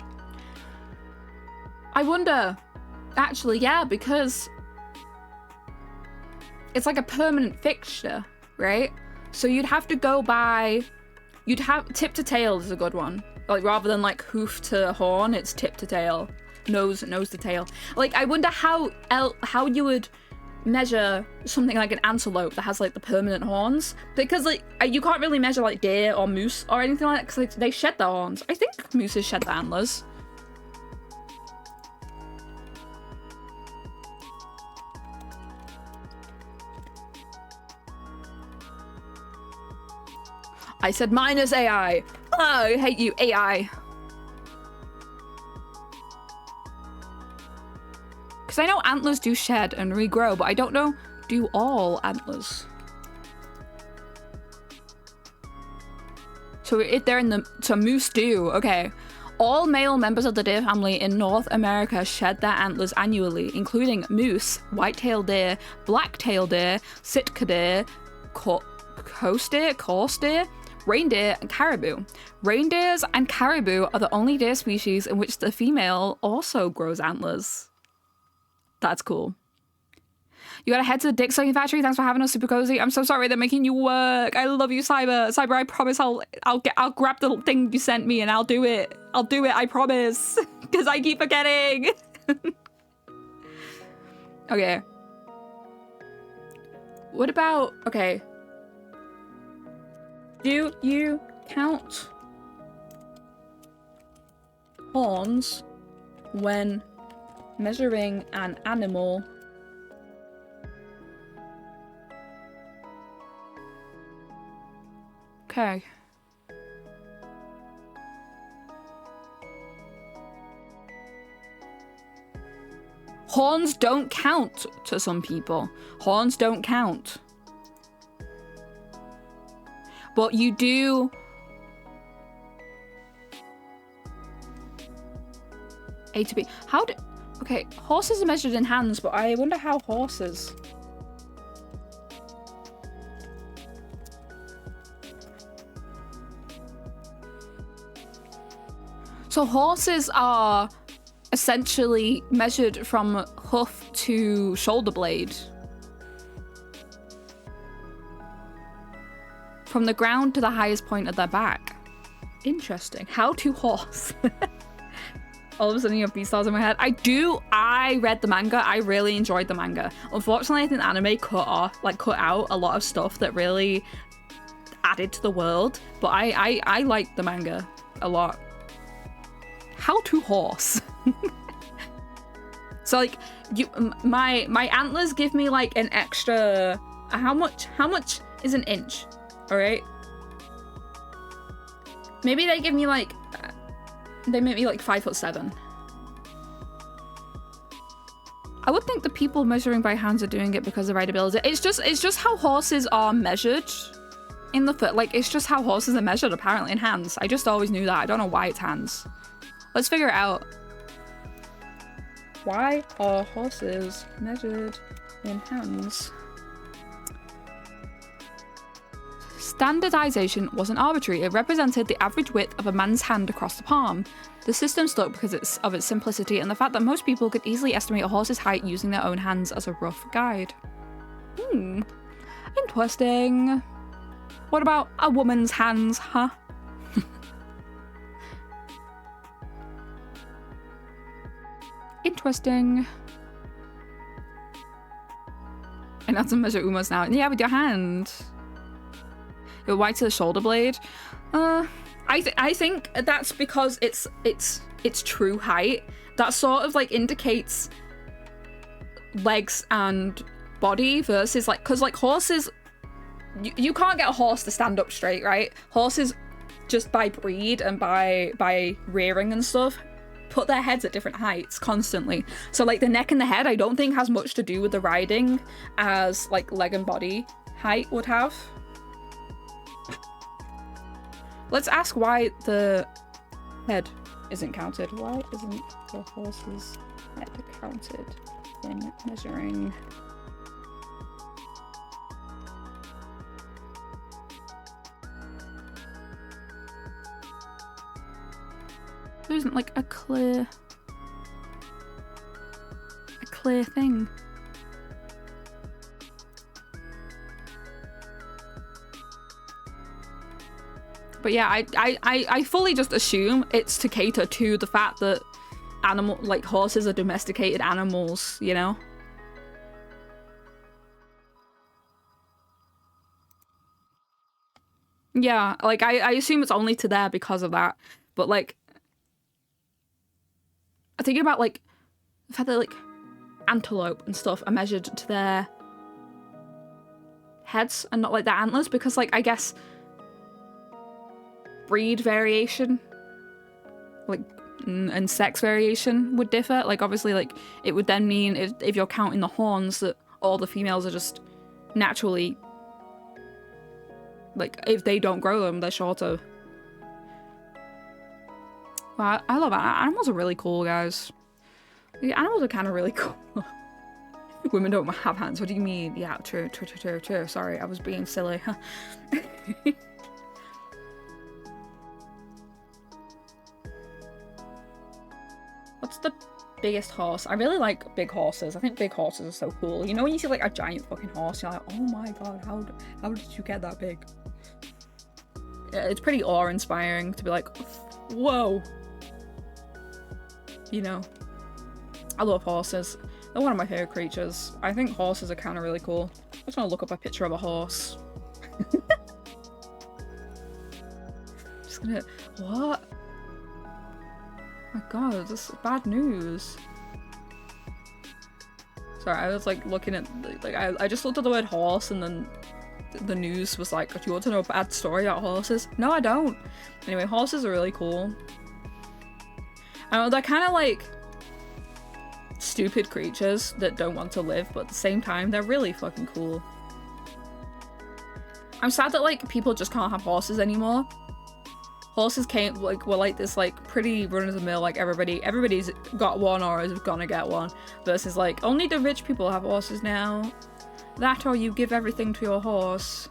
wonder. Actually, yeah, because it's like a permanent fixture, right? So you'd have to go by, tip to tail is a good one. Like rather than like hoof to horn, it's tip to tail, nose to tail. Like I wonder how you would measure something like an antelope that has like the permanent horns, because like you can't really measure like deer or moose or anything like that because like, they shed their horns. I think mooses shed their antlers. I said minus AI. Oh, I hate you, AI. Because I know antlers do shed and regrow, but I don't know, do all antlers? So if they're in the, so moose do, okay. All male members of the deer family in North America shed their antlers annually, including moose, white-tailed deer, black-tailed deer, Sitka deer, coarse deer, reindeer, and caribou. Reindeers and caribou are the only deer species in which the female also grows antlers. That's cool. You gotta head to the dick sucking factory. Thanks for having us, super cozy. I'm so sorry they're making you work. I love you, Cyber. Cyber, I promise I'll grab the thing you sent me and I'll do it. I'll do it, I promise. Because I keep forgetting. Okay. What about, okay. Do you count horns when measuring an animal? Okay. Horns don't count to some people. Horns don't count. But you do... A to B. How do... Okay, horses are measured in hands, but I wonder how horses... So horses are essentially measured from hoof to shoulder blade. From the ground to the highest point of their back. Interesting. How to horse. All of a sudden you have Beastars in my head. I read the manga. I really enjoyed the manga. Unfortunately, I think the anime cut out a lot of stuff that really added to the world. But I liked the manga a lot. How to horse. So like my antlers give me like an extra how much is an inch? All right, maybe they give me like they make me like 5'7". I would think the people measuring by hands are doing it because of rideability. It's just how horses are measured in the foot. Like it's just how horses are measured apparently in hands. I just always knew that. I don't know why it's hands. Let's figure it out. Why are horses measured in hands? Standardization wasn't arbitrary. It represented the average width of a man's hand across the palm. The system stuck because of its simplicity and the fact that most people could easily estimate a horse's height using their own hands as a rough guide. Interesting. What about a woman's hands, huh? Interesting. And that's to measure Uma's now. Yeah, with your hand. You're white to the shoulder blade. I think that's because it's true height. That sort of like indicates legs and body versus like, cause like horses, you can't get a horse to stand up straight, right? Horses just by breed and by rearing and stuff put their heads at different heights constantly. So like the neck and the head I don't think has much to do with the riding as like leg and body height would have. Let's ask why the head isn't counted. Why isn't the horse's head counted in measuring? There isn't like a clear thing. But yeah, I fully just assume it's to cater to the fact that horses are domesticated animals, you know? Yeah, like, I assume it's only to there because of that. But, like, I'm thinking about, like, the fact that, like, antelope and stuff are measured to their heads and not, like, their antlers. Because, like, I guess breed variation, like, and sex variation would differ. Like, obviously, like, it would then mean if you're counting the horns that all the females are just naturally, like, if they don't grow them, they're shorter. Well, I love animals are really cool, guys. The animals are kind of really cool. Women don't have hands. What do you mean? Yeah, true. Sorry, I was being silly. What's the biggest horse? I really like big horses. I think big horses are so cool. You know when you see like a giant fucking horse, you're like, oh my god, how did you get that big? It's pretty awe-inspiring to be like, whoa. You know, I love horses. They're one of my favorite creatures. I think horses are kind of really cool. I just want to look up a picture of a horse. Just gonna, what? My god, this is bad news. Sorry, I was like looking at, like, I just looked at the word horse and then the news was like, do you want to know a bad story about horses? No, I don't. Anyway, horses are really cool. I know, they're kind of like stupid creatures that don't want to live, but at the same time, they're really fucking cool. I'm sad that like people just can't have horses anymore. Horses were like this like pretty run-of-the-mill, like everybody's got one or is gonna get one, versus like only the rich people have horses now. That or you give everything to your horse.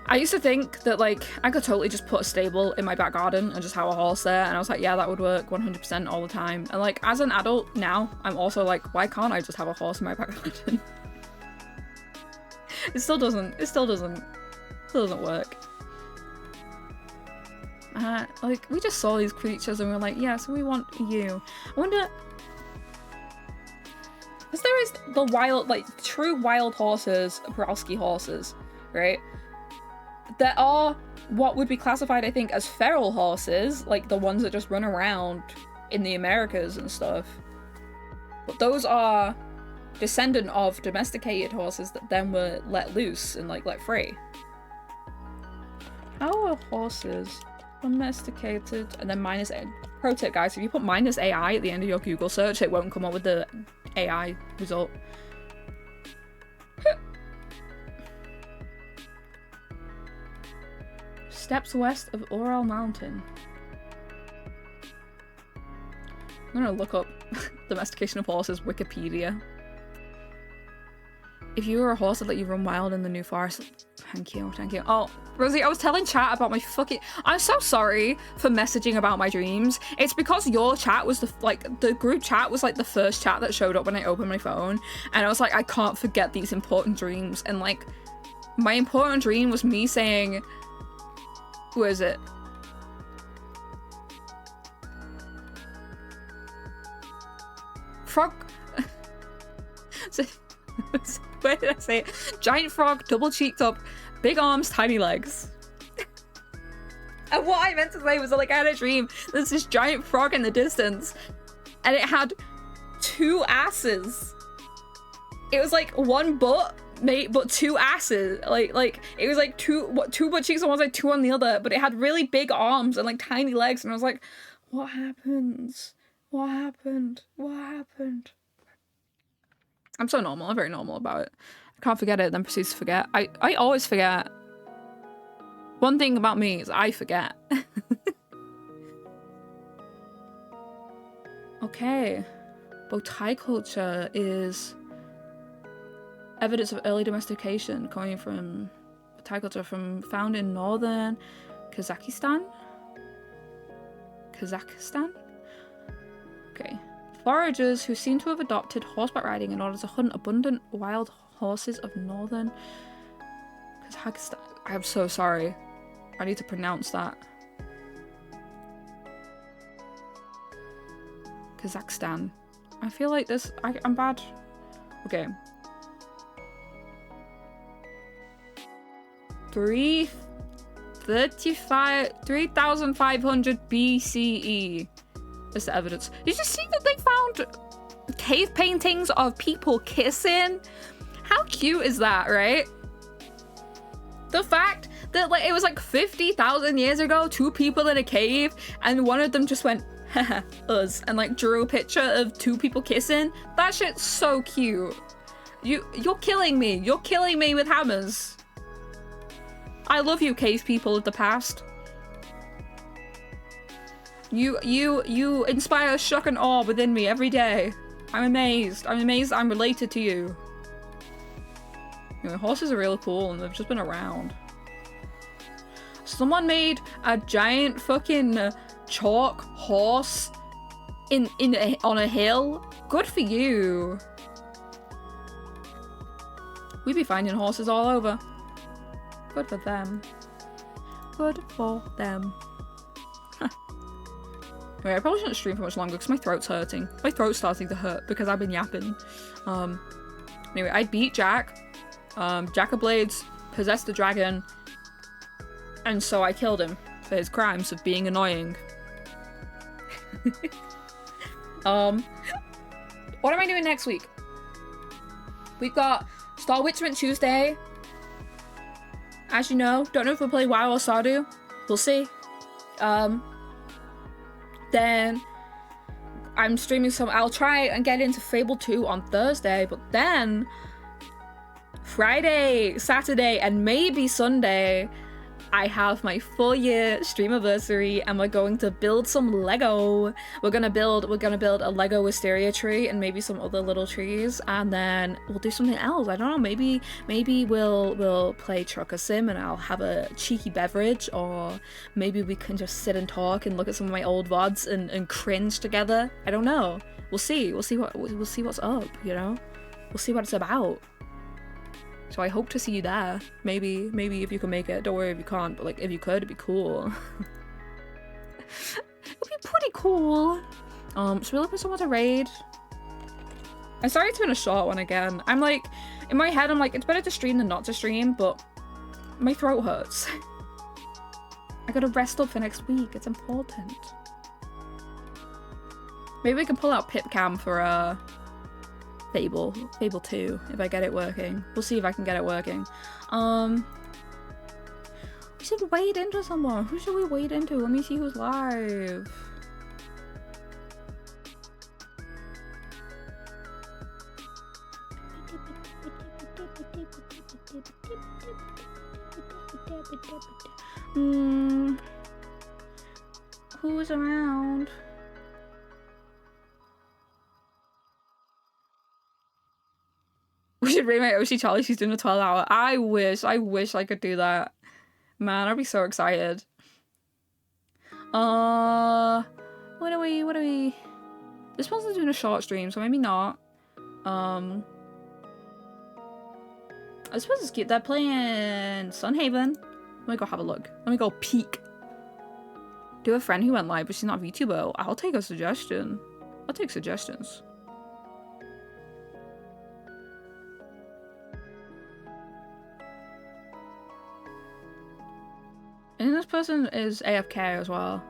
I used to think that like I could totally just put a stable in my back garden and just have a horse there, and I was like, yeah, that would work 100% all the time. And like as an adult now, I'm also like, why can't I just have a horse in my back garden? It still doesn't work. Like, we just saw these creatures and we were like, yes, we want you. I wonder... Because there is the wild, like, true wild horses, Browski horses, right? There are what would be classified, I think, as feral horses, like the ones that just run around in the Americas and stuff. But those are descendant of domesticated horses that then were let loose and, like, let free. How are horses... domesticated and then minus A. Pro tip, guys, if you put minus AI at the end of your Google search, it won't come up with the AI result. Steps west of Oral Mountain. I'm gonna look up domestication of horses Wikipedia. If you were a horse, I'd let you run wild in the New Forest. Thank you. Oh, Rosie, I was telling chat about my fucking... I'm so sorry for messaging about my dreams. It's because your chat was the group chat was like the first chat that showed up when I opened my phone. And I was like, I can't forget these important dreams. And like, my important dream was me saying... Who is it? Frog... Where did I say it? Giant frog, double cheeked up, big arms, tiny legs. And what I meant to say was that, like, I had a dream. There's this giant frog in the distance, and it had two asses. It was like one butt, mate, but two asses. Like it was like two butt cheeks on one side, two on the other. But it had really big arms and like tiny legs, and I was like, what happens? What happened? What happened? I'm so normal. I'm very normal about it. I can't forget it, then proceeds to forget. I always forget. One thing about me is I forget. Okay. Bowtie culture is evidence of early domestication coming from Bowtie culture found in northern Kazakhstan? Okay. Foragers who seem to have adopted horseback riding in order to hunt abundant wild horses of northern Kazakhstan. I'm so sorry. I need to pronounce that. Kazakhstan. I feel like this... I'm bad. Okay. 3,500 BCE is the evidence. Did you see that they found cave paintings of people kissing? How cute is that, right? The fact that like it was like 50,000 years ago, two people in a cave, and one of them just went, haha, us, and like drew a picture of two people kissing. That shit's so cute. You're killing me. You're killing me with hammers. I love you, cave people of the past. You inspire shock and awe within me every day. I'm amazed. I'm amazed I'm related to you. Anyway, horses are really cool and they've just been around. Someone made a giant fucking chalk horse on a hill. Good for you. We be finding horses all over. Good for them. Good for them. Anyway, I probably shouldn't stream for much longer because my throat's hurting. My throat's starting to hurt because I've been yapping. Anyway, I beat Jack. Jack of Blades possessed the dragon. And so I killed him for his crimes of being annoying. What am I doing next week? We've got Star Witchman Tuesday. As you know, don't know if we'll play WoW or Stardew. We'll see. Then I'm streaming some. I'll try and get into Fable 2 on Thursday, but then Friday, Saturday, and maybe Sunday, I have my 4-year streamiversary, and we're going to build some Lego. We're gonna build a Lego wisteria tree and maybe some other little trees, and then we'll do something else. I don't know. Maybe we'll play Trucker Sim, and I'll have a cheeky beverage, or maybe we can just sit and talk and look at some of my old VODs and cringe together. I don't know. We'll see. We'll see what's up. You know. We'll see what it's about. So I hope to see you there. Maybe if you can make it. Don't worry if you can't, but like if you could, it'd be cool. It'd be pretty cool. So we're looking for someone to raid. I'm sorry it's been a short one again. I'm like, in my head, I'm like, it's better to stream than not to stream, but my throat hurts. I gotta rest up for next week. It's important. Maybe we can pull out Pipcam for Fable 2, if I get it working. We'll see if I can get it working. We should wade into someone. Who should we wade into? Let me see who's live. Who's around? We should rate my Oshi Charlie. She's doing a 12-hour. I wish I could do that. Man, I'd be so excited. What are we? This person's doing a short stream, so maybe not. I suppose it's cute. They're playing Sunhaven. Let me go have a look. Let me go peek. Do have a friend who went live, but she's not a VTuber. I'll take a suggestion. I'll take suggestions. And this person is AFK as well.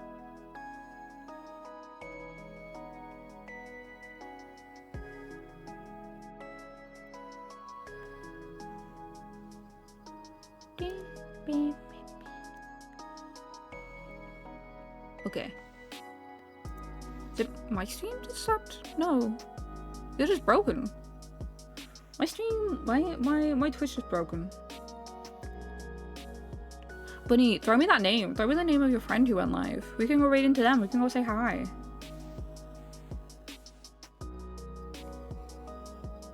Okay. Did my stream just stopped? No. It is broken. My stream, my Twitch is broken. Bunny, throw me that name. Throw me the name of your friend who went live. We can go right into them. We can go say hi.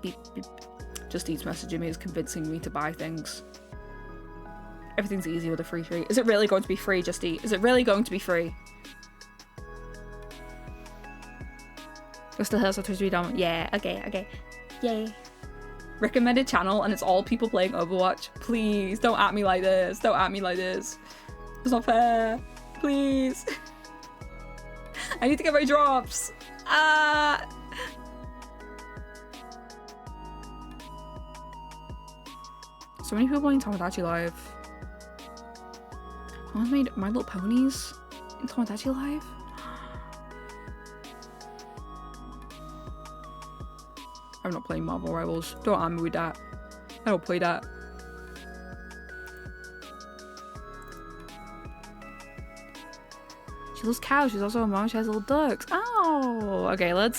Beep, beep. Just Eats messaging me is convincing me to buy things. Everything's easy with a free treat. Is it really going to be free, Just Eat? Is it really going to be free? You're still here, so Twitch be done. Yeah, okay. Yay. Recommended channel, and it's all people playing Overwatch. Please, don't at me like this. Don't at me like this. It's not fair. Please. I need to get my drops. So many people playing Tomodachi Live. Someone's made My Little Ponies in Tomodachi Life? I'm not playing Marvel Rivals. Don't arm me with that. I don't play that. She loves cows. She's also a mom. She has little ducks. Oh, okay. Let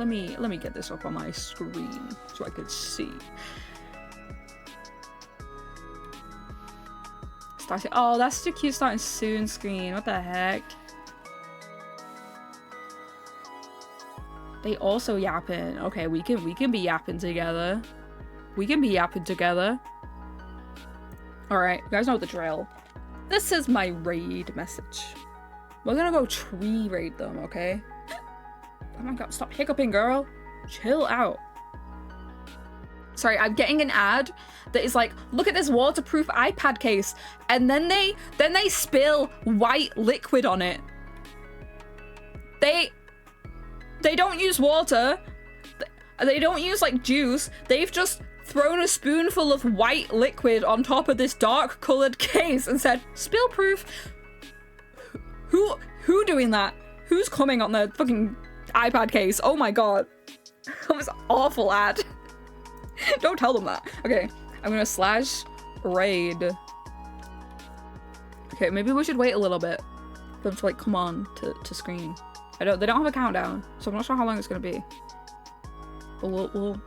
me get this up on my screen so I could see. Oh, that's such a cute starting soon screen. What the heck? They also yapping. Okay, we can be yapping together. We can be yapping together. Alright, you guys know the drill. This is my raid message. We're gonna go tree raid them, okay? Oh my god, stop hiccuping, girl. Chill out. Sorry, I'm getting an ad that is like, look at this waterproof iPad case, and then they spill white liquid on it. They don't use water. They don't use like juice. They've just thrown a spoonful of white liquid on top of this dark colored case and said, spill proof. Who doing that? Who's coming on the fucking iPad case? Oh my god. That was an awful ad. Don't tell them that. Okay, I'm gonna /raid. Okay, maybe we should wait a little bit for them to like come on to screen. They don't have a countdown, so I'm not sure how long it's gonna be. But we'll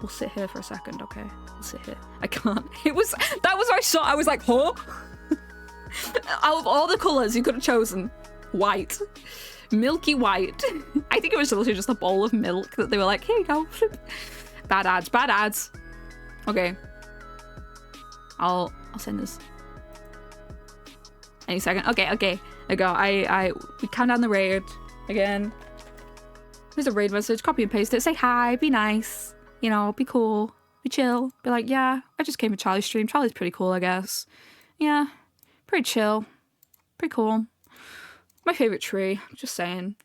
sit here for a second, okay? We'll sit here. I can't. That was what I saw. I was like, huh? Out of all the colors you could have chosen, white. Milky white. I think it was literally just a bowl of milk that they were like, here you go. Bad ads, bad ads. Okay. I'll send this. Any second. Okay. There we go. We count down the raid again. Here's a raid message. Copy and paste it. Say hi. Be nice. You know, be cool. Be chill. Be like, yeah, I just came to Charlie's stream. Charlie's pretty cool, I guess. Yeah. Pretty chill. Pretty cool. My favorite tree. Just saying.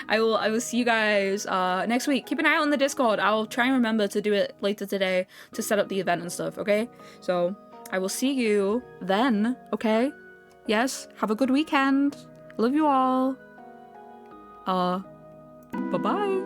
I will see you guys next week. Keep an eye out on the Discord. I'll try and remember to do it later today to set up the event and stuff, okay? So I will see you then, okay? Yes, have a good weekend. Love you all. Bye-bye.